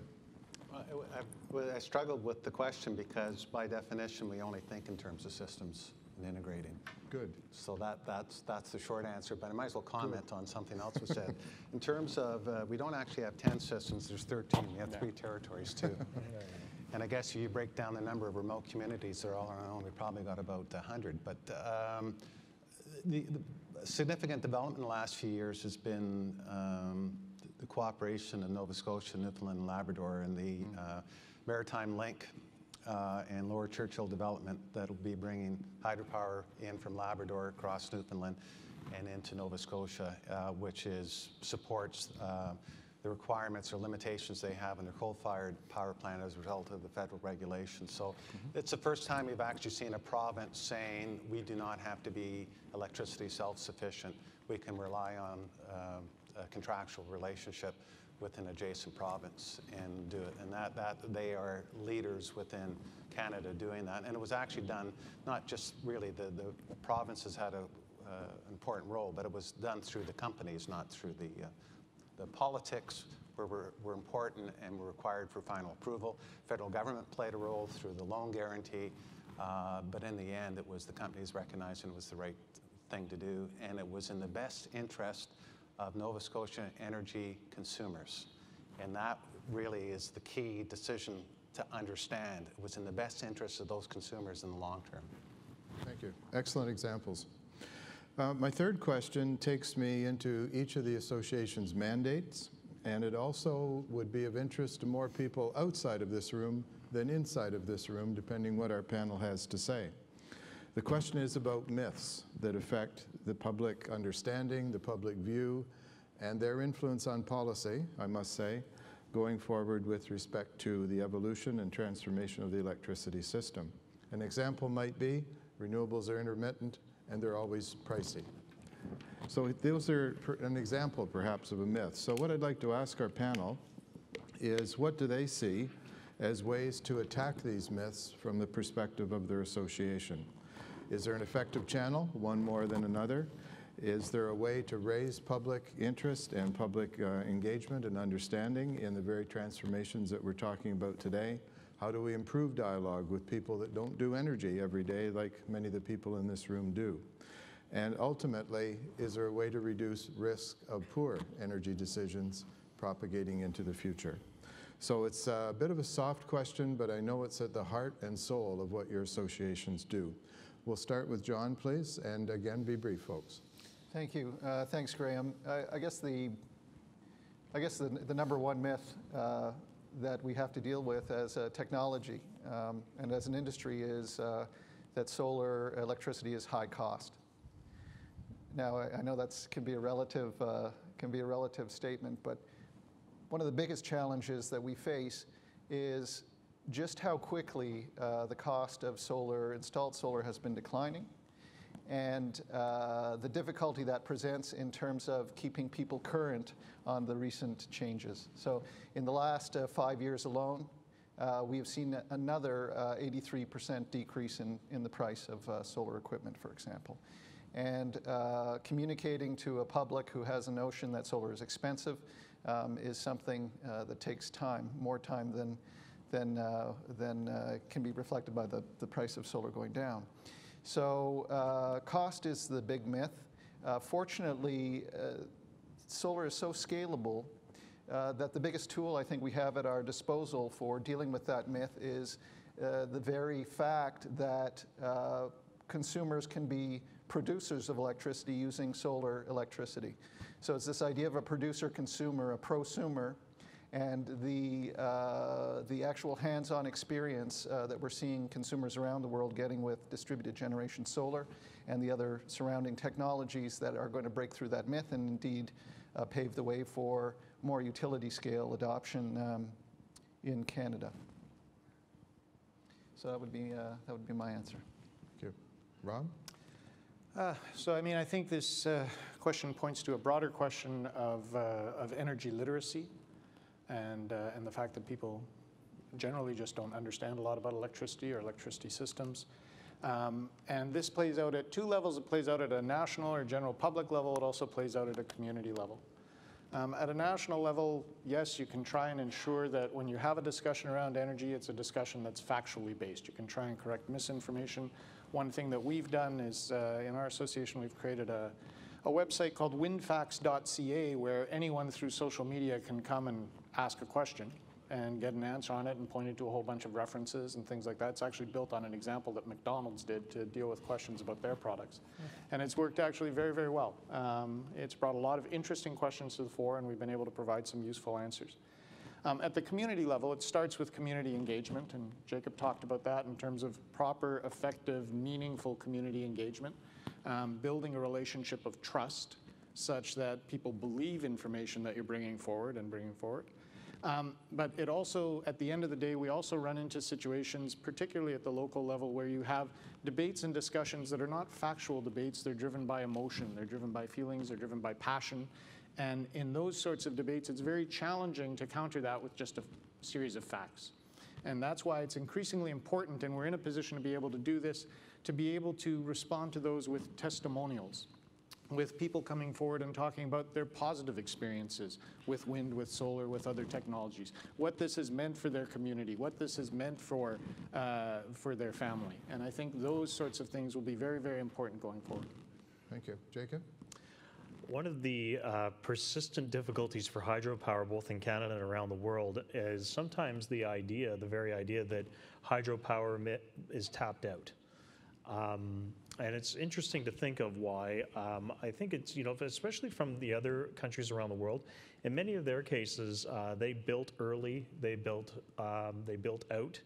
I struggled with the question because by definition we only think in terms of systems and integrating. Good. So that's the short answer, but I might as well comment on something else was said. In terms of, we don't actually have 10 systems, there's 13. We have 3 territories too. And I guess if you break down the number of remote communities that are all around, we probably got about 100. But the significant development in the last few years has been the cooperation in Nova Scotia, Newfoundland, and Labrador, and the Maritime Link and Lower Churchill development that will be bringing hydropower in from Labrador across Newfoundland and into Nova Scotia, which supports the requirements or limitations they have in their coal-fired power plant as a result of the federal regulations. So it's the first time we've actually seen a province saying we do not have to be electricity self-sufficient. We can rely on a contractual relationship with an adjacent province and do it. And that they are leaders within Canada doing that. And it was actually done, not just really the provinces had an important role, but it was done through the companies, not through the politics were important and were required for final approval. Federal government played a role through the loan guarantee, but in the end, it was the companies recognizing it was the right thing to do, and it was in the best interest of Nova Scotia energy consumers. And that really is the key decision to understand. It was in the best interest of those consumers in the long term. Thank you. Excellent examples. My third question takes me into each of the association's mandates, and it also would be of interest to more people outside of this room than inside of this room, depending what our panel has to say. The question is about myths that affect the public understanding, the public view, and their influence on policy, I must say, going forward with respect to the evolution and transformation of the electricity system. An example might be renewables are intermittent and they're always pricey. So those are an example, perhaps, of a myth. So what I'd like to ask our panel is, what do they see as ways to attack these myths from the perspective of their association? Is there an effective channel, one more than another? Is there a way to raise public interest and public engagement and understanding in the very transformations that we're talking about today? How do we improve dialogue with people that don't do energy every day like many of the people in this room do? And ultimately, is there a way to reduce risk of poor energy decisions propagating into the future? So it's a bit of a soft question, but I know it's at the heart and soul of what your associations do. We'll start with John, please, and again, be brief, folks. Thank you. Thanks, Graham. I guess the number one myth that we have to deal with as a technology and as an industry is that solar electricity is high cost. Now, I know that can be a relative statement, but one of the biggest challenges that we face is just how quickly the cost of installed solar has been declining, and the difficulty that presents in terms of keeping people current on the recent changes. So in the last 5 years alone, we have seen another 83% decrease in the price of solar equipment, for example. And communicating to a public who has a notion that solar is expensive is something that takes time, more time than can be reflected by the price of solar going down. So cost is the big myth. Fortunately, solar is so scalable that the biggest tool I think we have at our disposal for dealing with that myth is the very fact that consumers can be producers of electricity using solar electricity. So it's this idea of a producer-consumer, a prosumer, and the actual hands-on experience that we're seeing consumers around the world getting with distributed generation solar and the other surrounding technologies that are going to break through that myth and indeed pave the way for more utility-scale adoption in Canada. So that would be my answer. Thank you. Rob? So, I mean, I think this question points to a broader question of energy literacy and the fact that people generally just don't understand a lot about electricity or electricity systems. And this plays out at two levels. It plays out at a national or general public level. It also plays out at a community level. At a national level, yes, you can try and ensure that when you have a discussion around energy, it's a discussion that's factually based. You can try and correct misinformation. One thing that we've done is, in our association, we've created a website called windfacts.ca where anyone through social media can come and ask a question and get an answer on it and point it to a whole bunch of references and things like that. It's actually built on an example that McDonald's did to deal with questions about their products. And it's worked actually very, very well. It's brought a lot of interesting questions to the fore, and we've been able to provide some useful answers. At the community level, it starts with community engagement, and Jacob talked about that in terms of proper, effective, meaningful community engagement, building a relationship of trust such that people believe information that you're bringing forward. But it also, at the end of the day, we also run into situations, particularly at the local level, where you have debates and discussions that are not factual debates. They're driven by emotion, they're driven by feelings, they're driven by passion. And in those sorts of debates, it's very challenging to counter that with just a series of facts. And that's why it's increasingly important, and we're in a position to be able to do this, to be able to respond to those with testimonials, with people coming forward and talking about their positive experiences with wind, with solar, with other technologies, what this has meant for their community, what this has meant for their family. And I think those sorts of things will be very, very important going forward. Thank you. Jacob? One of the persistent difficulties for hydropower, both in Canada and around the world, is sometimes the very idea that hydropower is tapped out. And it's interesting to think of why. I think it's, especially from the other countries around the world, in many of their cases, they built early, they built out,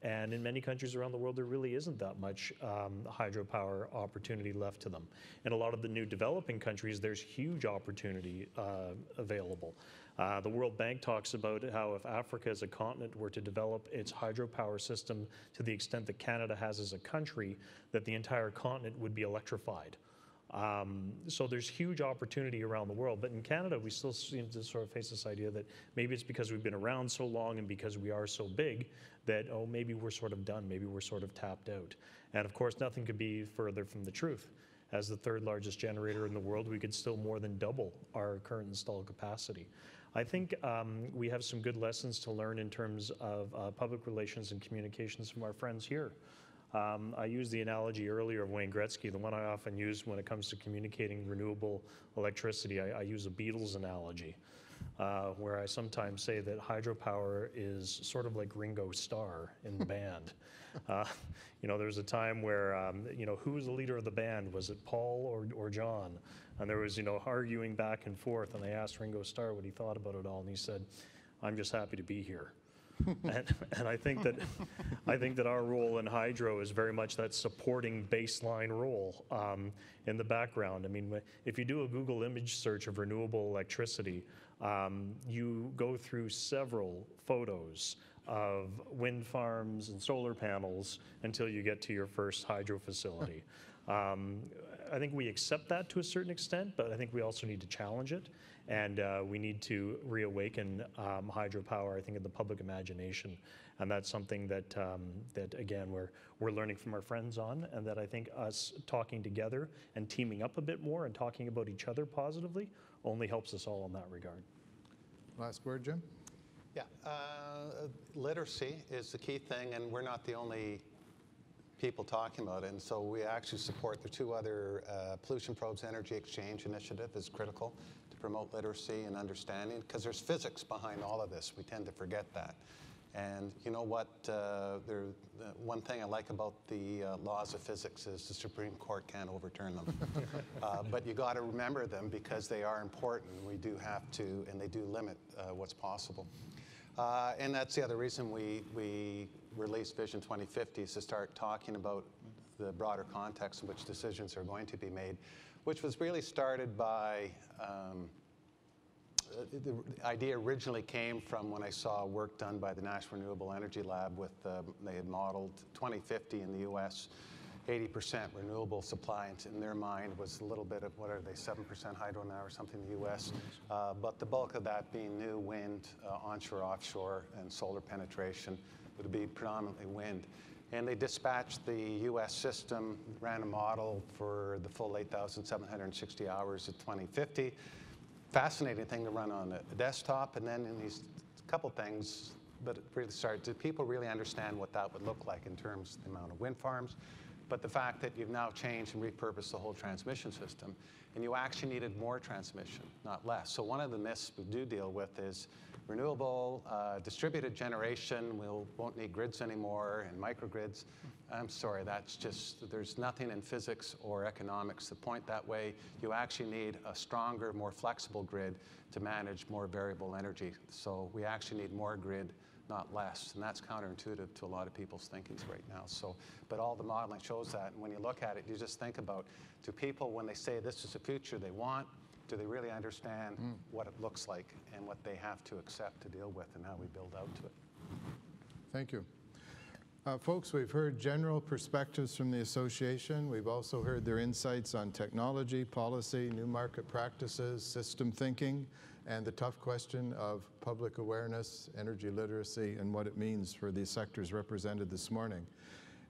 and in many countries around the world, there really isn't that much hydropower opportunity left to them. In a lot of the new developing countries, there's huge opportunity available. The World Bank talks about how if Africa as a continent were to develop its hydropower system to the extent that Canada has as a country, that the entire continent would be electrified. So there's huge opportunity around the world. But in Canada, we still seem to sort of face this idea that maybe it's because we've been around so long and because we are so big that, oh, maybe we're sort of done, maybe we're sort of tapped out. And of course, nothing could be further from the truth. As the third largest generator in the world, we could still more than double our current installed capacity. I think we have some good lessons to learn in terms of public relations and communications from our friends here. I used the analogy earlier of Wayne Gretzky, the one I often use when it comes to communicating renewable electricity. I use a Beatles analogy, where I sometimes say that hydropower is sort of like Ringo Starr in the band. There was a time where, who was the leader of the band? Was it Paul or John? And there was, arguing back and forth, and they asked Ringo Starr what he thought about it all, and he said, "I'm just happy to be here." and I think that our role in hydro is very much that supporting baseline role in the background. I mean, if you do a Google image search of renewable electricity, you go through several photos of wind farms and solar panels until you get to your first hydro facility. I think we accept that to a certain extent, but I think we also need to challenge it. And we need to reawaken hydropower, I think, in the public imagination. And that's something that, again, we're learning from our friends on, and that I think us talking together and teaming up a bit more and talking about each other positively only helps us all in that regard. Last word, Jim? Yeah, literacy is the key thing, and we're not the only people talking about it. And so we actually support the two other Pollution Probes Energy Exchange Initiative is critical to promote literacy and understanding, because there's physics behind all of this. We tend to forget that. And you know what? One thing I like about the laws of physics is the Supreme Court can't overturn them. But you got to remember them because they are important. We do have to, and they do limit what's possible. And that's the other reason we released Vision 2050 is to start talking about the broader context in which decisions are going to be made, which was really started by the idea originally came from when I saw work done by the National Renewable Energy Lab with, they had modeled 2050 in the US, 80% renewable supply, and in their mind was a little bit of, what are they, 7% hydro now or something in the US, but the bulk of that being new wind, onshore, offshore, and solar penetration would be predominantly wind. And they dispatched the US system, ran a model for the full 8,760 hours at 2050. Fascinating thing to run on a desktop, and then in these couple things, but it really started, did people really understand what that would look like in terms of the amount of wind farms? But the fact that you've now changed and repurposed the whole transmission system, and you actually needed more transmission, not less. So one of the myths we do deal with is renewable, distributed generation, we won't need grids anymore, and microgrids. I'm sorry, that's just, there's nothing in physics or economics that point that way. You actually need a stronger, more flexible grid to manage more variable energy. So we actually need more grid, not less, and that's counterintuitive to a lot of people's thinkings right now. So, but all the modeling shows that, and when you look at it, you just think about, do people, when they say this is the future they want, do they really understand what it looks like and what they have to accept to deal with and how we build out to it? Thank you. Folks, we've heard general perspectives from the association. We've also heard their insights on technology, policy, new market practices, system thinking, and the tough question of public awareness, energy literacy, and what it means for the sectors represented this morning.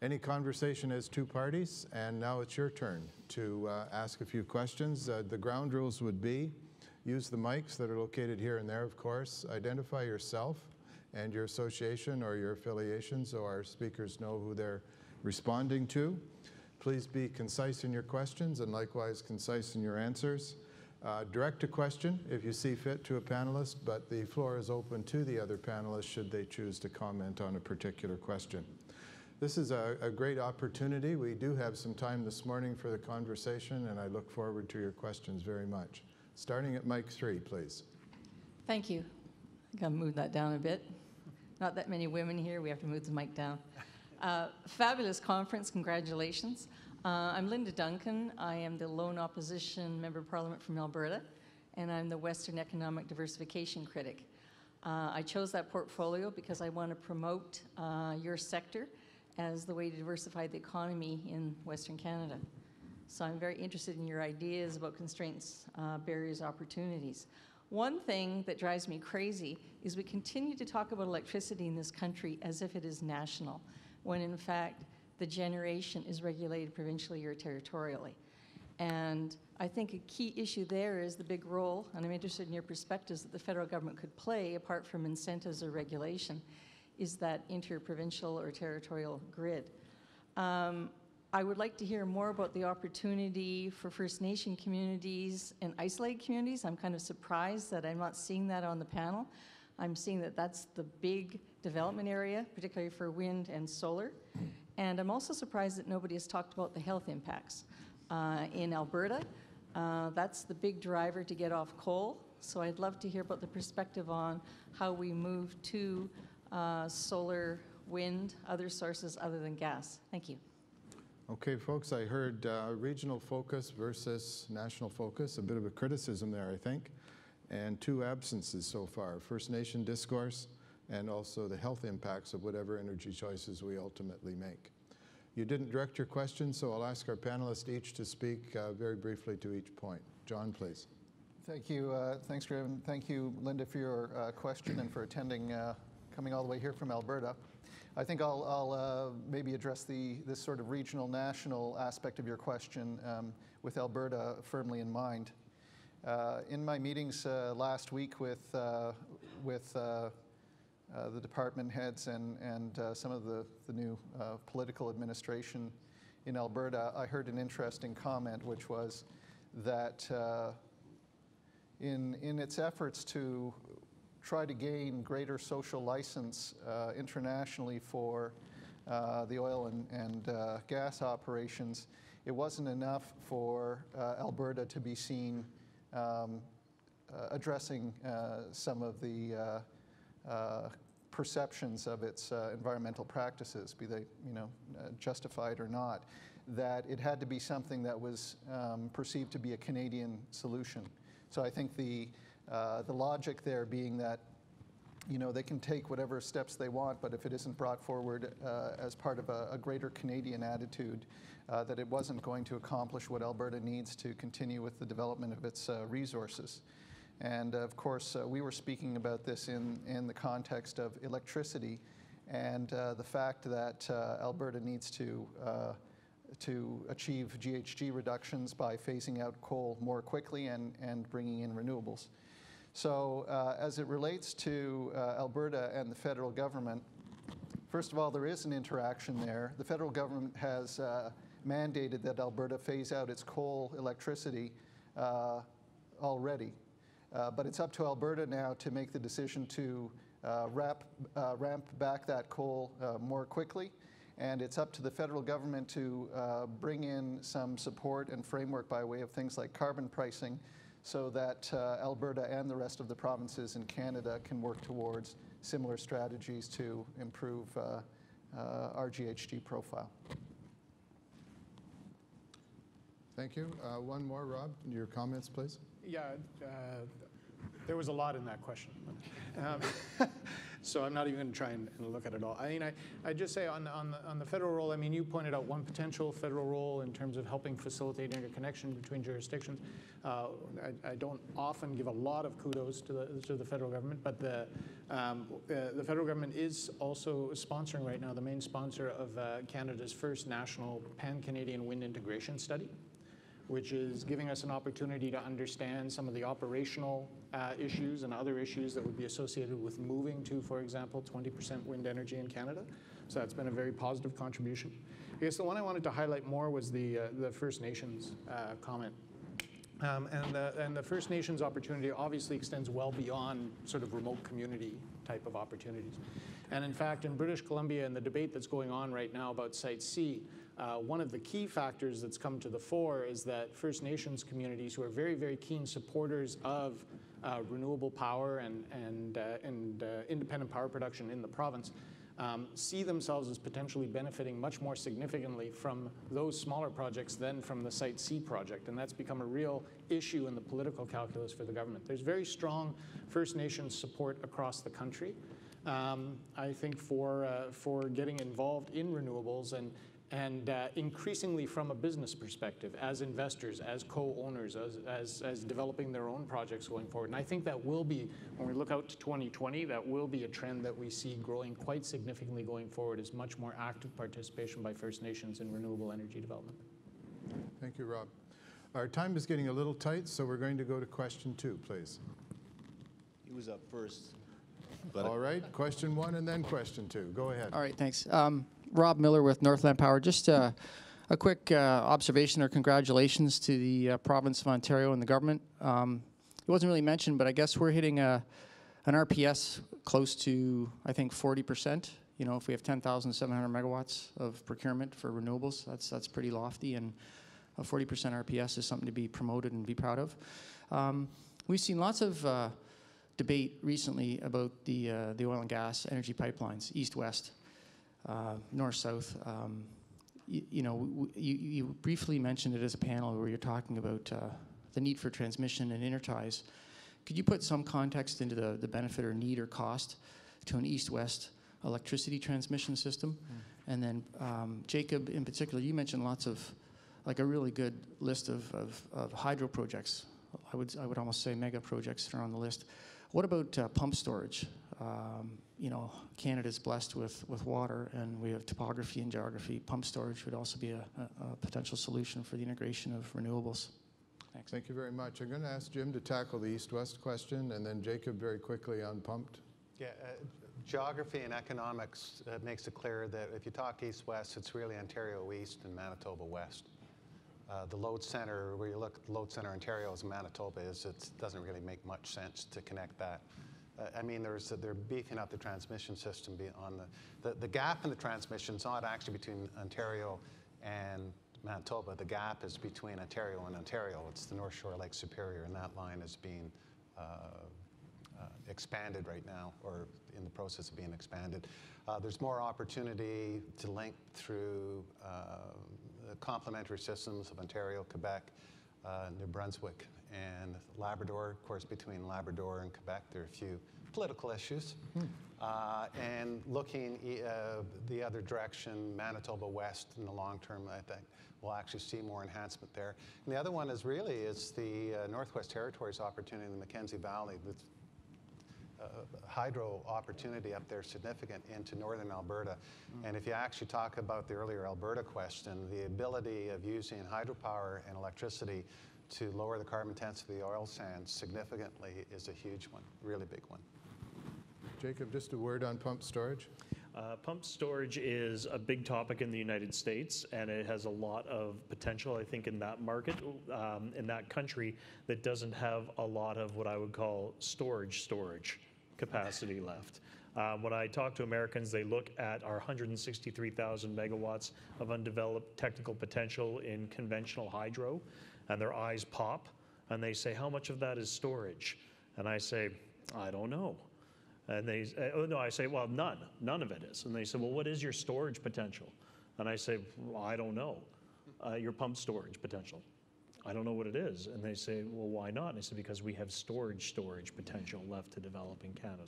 Any conversation has two parties, and now it's your turn to ask a few questions. The ground rules would be, use the mics that are located here and there, of course. Identify yourself and your association or your affiliation so our speakers know who they're responding to. Please be concise in your questions and likewise concise in your answers. Direct a question if you see fit to a panelist, but the floor is open to the other panelists should they choose to comment on a particular question. This is a great opportunity. We do have some time this morning for the conversation, and I look forward to your questions very much. Starting at mic 3, please. Thank you. I'm going to move that down a bit. Not that many women here. We have to move the mic down. Fabulous conference. Congratulations. I'm Linda Duncan. I am the lone opposition member of parliament from Alberta, and I'm the Western Economic Diversification Critic. I chose that portfolio because I want to promote your sector as the way to diversify the economy in Western Canada. So I'm very interested in your ideas about constraints, barriers, opportunities. One thing that drives me crazy is we continue to talk about electricity in this country as if it is national, when in fact the generation is regulated provincially or territorially. And I think a key issue there is the big role, and I'm interested in your perspectives, that the federal government could play, apart from incentives or regulation, is that interprovincial or territorial grid. I would like to hear more about the opportunity for First Nation communities and isolated communities. I'm kind of surprised that I'm not seeing that on the panel. I'm seeing that that's the big development area, particularly for wind and solar. And I'm also surprised that nobody has talked about the health impacts. In Alberta, that's the big driver to get off coal. So I'd love to hear about the perspective on how we move to solar, wind, other sources other than gas. Thank you. Okay, folks, I heard regional focus versus national focus, a bit of a criticism there, I think, and two absences so far, First Nation discourse and also the health impacts of whatever energy choices we ultimately make. You didn't direct your question, so I'll ask our panelists each to speak very briefly to each point. John, please. Thank you. Thanks, Graham. Thank you, Linda, for your question and for attending, coming all the way here from Alberta. I think I'll maybe address this sort of regional national aspect of your question with Alberta firmly in mind. In my meetings last week with the department heads and some of the new political administration in Alberta, I heard an interesting comment, which was that in its efforts to try to gain greater social license internationally for the oil and gas operations, it wasn't enough for Alberta to be seen addressing some of the perceptions of its environmental practices, be they justified or not, that it had to be something that was perceived to be a Canadian solution. So I think the logic there being that they can take whatever steps they want, but if it isn't brought forward as part of a greater Canadian attitude, that it wasn't going to accomplish what Alberta needs to continue with the development of its resources. And of course, we were speaking about this in the context of electricity and the fact that Alberta needs to achieve GHG reductions by phasing out coal more quickly and bringing in renewables. So as it relates to Alberta and the federal government, first of all, there is an interaction there. The federal government has mandated that Alberta phase out its coal electricity already. But it's up to Alberta now to make the decision to ramp back that coal more quickly. And it's up to the federal government to bring in some support and framework by way of things like carbon pricing so that Alberta and the rest of the provinces in Canada can work towards similar strategies to improve our GHG profile. Thank you. One more, Rob, your comments, please. Yeah, there was a lot in that question. So I'm not even going to try and look at it all. I mean, I just say on the federal role, I mean, you pointed out one potential federal role in terms of helping facilitate interconnection between jurisdictions. I don't often give a lot of kudos to the federal government, but the federal government is also sponsoring right now, the main sponsor of Canada's first national pan-Canadian wind integration study, which is giving us an opportunity to understand some of the operational issues and other issues that would be associated with moving to, for example, 20% wind energy in Canada. So that's been a very positive contribution. I guess the one I wanted to highlight more was the First Nations comment. And the First Nations opportunity obviously extends well beyond sort of remote community type of opportunities. And in fact, in British Columbia, in the debate that's going on right now about Site C, one of the key factors that's come to the fore is that First Nations communities, who are very, very keen supporters of renewable power and independent power production in the province, see themselves as potentially benefiting much more significantly from those smaller projects than from the Site C project. And that's become a real issue in the political calculus for the government. There's very strong First Nations support across the country, I think, for getting involved in renewables and increasingly from a business perspective, as investors, as co-owners, as developing their own projects going forward. And I think that will be, when we look out to 2020, that will be a trend that we see growing quite significantly going forward, is much more active participation by First Nations in renewable energy development. Thank you, Rob. Our time is getting a little tight, so we're going to go to question 2, please. He was up first. All right, question 1 and then question 2. Go ahead. All right, thanks. Rob Miller with Northland Power. Just a quick observation or congratulations to the province of Ontario and the government. It wasn't really mentioned, but I guess we're hitting an RPS close to, I think, 40%. You know, if we have 10,700 megawatts of procurement for renewables, that's pretty lofty, and a 40% RPS is something to be promoted and be proud of. We've seen lots of debate recently about the oil and gas energy pipelines, east-west. North-south. You briefly mentioned it as a panel where you're talking about the need for transmission and interties. Could you put some context into the benefit or need or cost to an east-west electricity transmission system? And then Jacob, in particular, you mentioned lots of, like a really good list of hydro projects. I would almost say mega projects that are on the list. What about pump storage? You know, Canada's blessed with water, and we have topography and geography. Pump storage would also be a potential solution for the integration of renewables. Thanks. Thank you very much. I'm going to ask Jim to tackle the east-west question, and then Jacob very quickly on pumped. Yeah, geography and economics makes it clear that if you talk east-west, it's really Ontario East and Manitoba West. The load center, where you look at the load center Ontario as Manitoba is, it doesn't really make much sense to connect that. I mean, they're beefing up the transmission system on the gap in the transmission is not actually between Ontario and Manitoba. The gap is between Ontario and Ontario. It's the North Shore Lake Superior, and that line is being expanded right now, or in the process of being expanded. There's more opportunity to link through the complementary systems of Ontario, Quebec, New Brunswick, and Labrador. Of course, between Labrador and Quebec, there are a few political issues. And looking the other direction, Manitoba West in the long term, I think we'll actually see more enhancement there. And the other one is the Northwest Territories opportunity in the Mackenzie Valley. The hydro opportunity up there significant into northern Alberta. And if you actually talk about the earlier Alberta question, the ability of using hydropower and electricity to lower the carbon intensity of the oil sands significantly is a huge one, really big one. Jacob, just a word on pumped storage. Pumped storage is a big topic in the United States, and it has a lot of potential, I think, in that market, in that country that doesn't have a lot of what I would call storage capacity left. When I talk to Americans, they look at our 163,000 megawatts of undeveloped technical potential in conventional hydro, and their eyes pop, and they say, how much of that is storage? And I say, I don't know. And they say, oh no, I say, well, none of it is. And they say, well, what is your storage potential? And I say, well, I don't know, your pump storage potential. I don't know what it is. And they say, well, why not? And I said, because we have storage potential left to develop in Canada.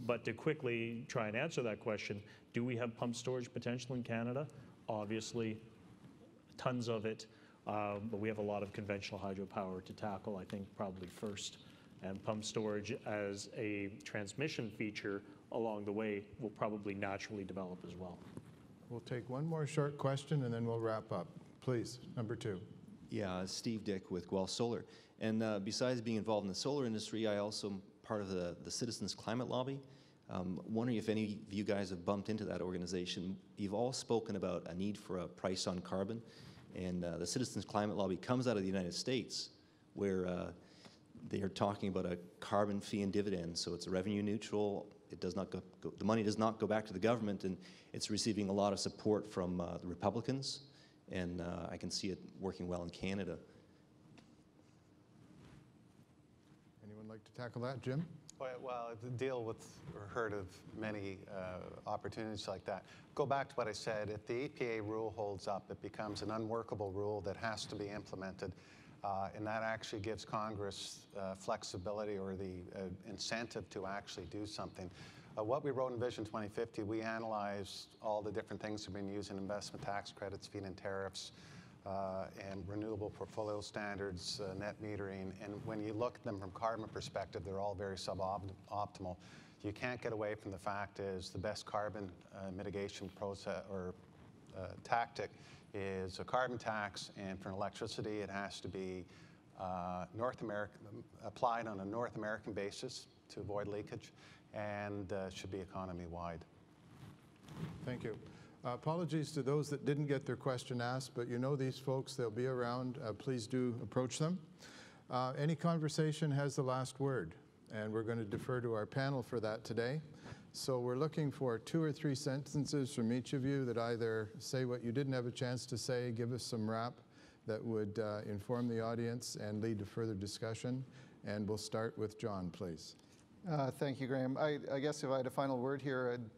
But to quickly try and answer that question, do we have pump storage potential in Canada? Obviously, tons of it, but we have a lot of conventional hydropower to tackle, I think probably first. And pump storage as a transmission feature along the way will probably naturally develop as well. We'll take one more short question and then we'll wrap up. Please, number 2. Yeah, Steve Dick with Guelph Solar. And besides being involved in the solar industry, I also am part of the Citizens Climate Lobby. Wondering if any of you guys have bumped into that organization. You've all spoken about a need for a price on carbon. And the Citizens Climate Lobby comes out of the United States, where they are talking about a carbon fee and dividend. So it's revenue neutral. It does not the money does not go back to the government, and it's receiving a lot of support from the Republicans. And I can see it working well in Canada. Anyone like to tackle that? Jim? Well, to deal with or heard of many opportunities like that. Go back to what I said. If the EPA rule holds up, it becomes an unworkable rule that has to be implemented. And that actually gives Congress flexibility or the incentive to actually do something. What we wrote in Vision 2050, we analyzed all the different things we've been using: investment tax credits, feed-in tariffs, and renewable portfolio standards, net metering. And when you look at them from carbon perspective, they're all very suboptimal. You can't get away from the fact is the best carbon mitigation process or tactic is a carbon tax, and for electricity it has to be applied on a North American basis to avoid leakage, and should be economy-wide. Thank you. Apologies to those that didn't get their question asked, but you know these folks, they'll be around. Please do approach them. Any conversation has the last word, and we're going to defer to our panel for that today. So we're looking for 2 or 3 sentences from each of you that either say what you didn't have a chance to say, give us some wrap that would inform the audience and lead to further discussion. And we'll start with John, please. Thank you, Graham. I guess if I had a final word here, I'd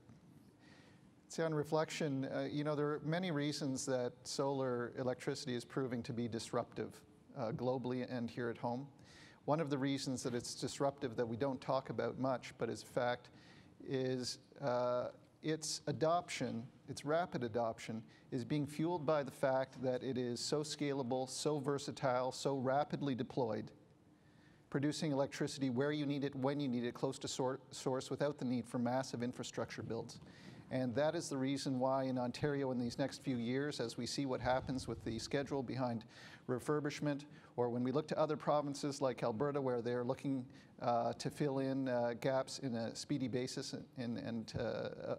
say on reflection, you know, there are many reasons that solar electricity is proving to be disruptive globally and here at home. One of the reasons that it's disruptive that we don't talk about much, but is a fact, is its adoption, its rapid adoption, is being fueled by the fact that it is so scalable, so versatile, so rapidly deployed, producing electricity where you need it, when you need it, close to source, without the need for massive infrastructure builds. And that is the reason why in Ontario in these next few years, as we see what happens with the schedule behind refurbishment, or when we look to other provinces like Alberta where they're looking to fill in gaps in a speedy basis and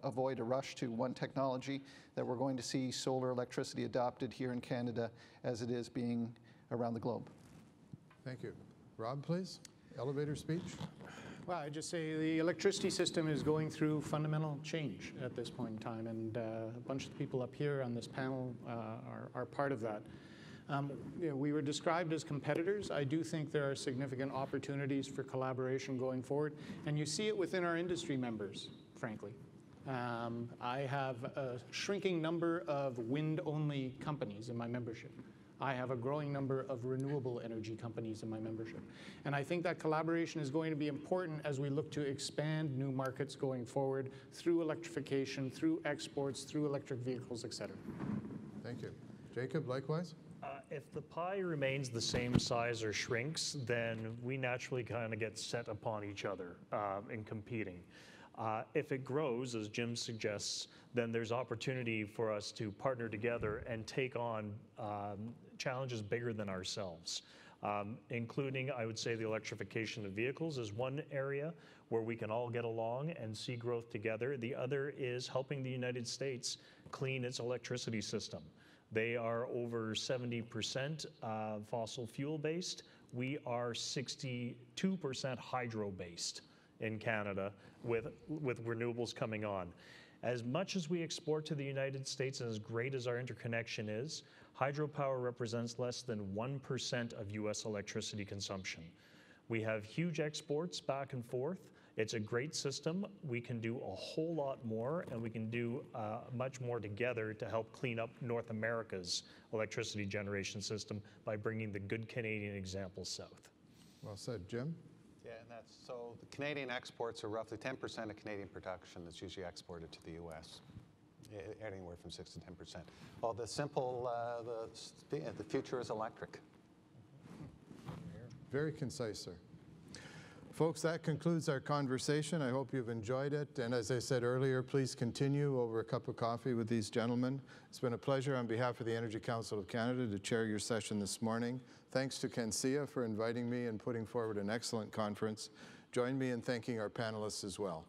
avoid a rush to one technology, that we're going to see solar electricity adopted here in Canada as it is being around the globe. Thank you. Rob, please. Elevator speech. Well, I just say the electricity system is going through fundamental change at this point in time, and a bunch of the people up here on this panel are part of that. You know, we were described as competitors. I do think there are significant opportunities for collaboration going forward, and you see it within our industry members, frankly. I have a shrinking number of wind-only companies in my membership. I have a growing number of renewable energy companies in my membership. And I think that collaboration is going to be important as we look to expand new markets going forward through electrification, through exports, through electric vehicles, et cetera. Thank you. Jacob, likewise? If the pie remains the same size or shrinks, then we naturally kind of get set upon each other in competing. If it grows, as Jim suggests, then there's opportunity for us to partner together and take on challenges bigger than ourselves, including, I would say, the electrification of vehicles is one area where we can all get along and see growth together. The other is helping the United States clean its electricity system. They are over 70% fossil fuel based. We are 62% hydro based in Canada with renewables coming on. As much as we export to the United States and as great as our interconnection is, hydropower represents less than 1% of US electricity consumption. We have huge exports back and forth. It's a great system. We can do a whole lot more, and we can do much more together to help clean up North America's electricity generation system by bringing the good Canadian example south. Well said. Jim? Yeah, and that's so the Canadian exports are roughly 10% of Canadian production that's usually exported to the U.S. Anywhere from 6 to 10%. Well, the simple, the future is electric. Very concise, sir. Folks, that concludes our conversation. I hope you've enjoyed it. And as I said earlier, please continue over a cup of coffee with these gentlemen. It's been a pleasure on behalf of the Energy Council of Canada to chair your session this morning. Thanks to Kensia for inviting me and putting forward an excellent conference. Join me in thanking our panelists as well.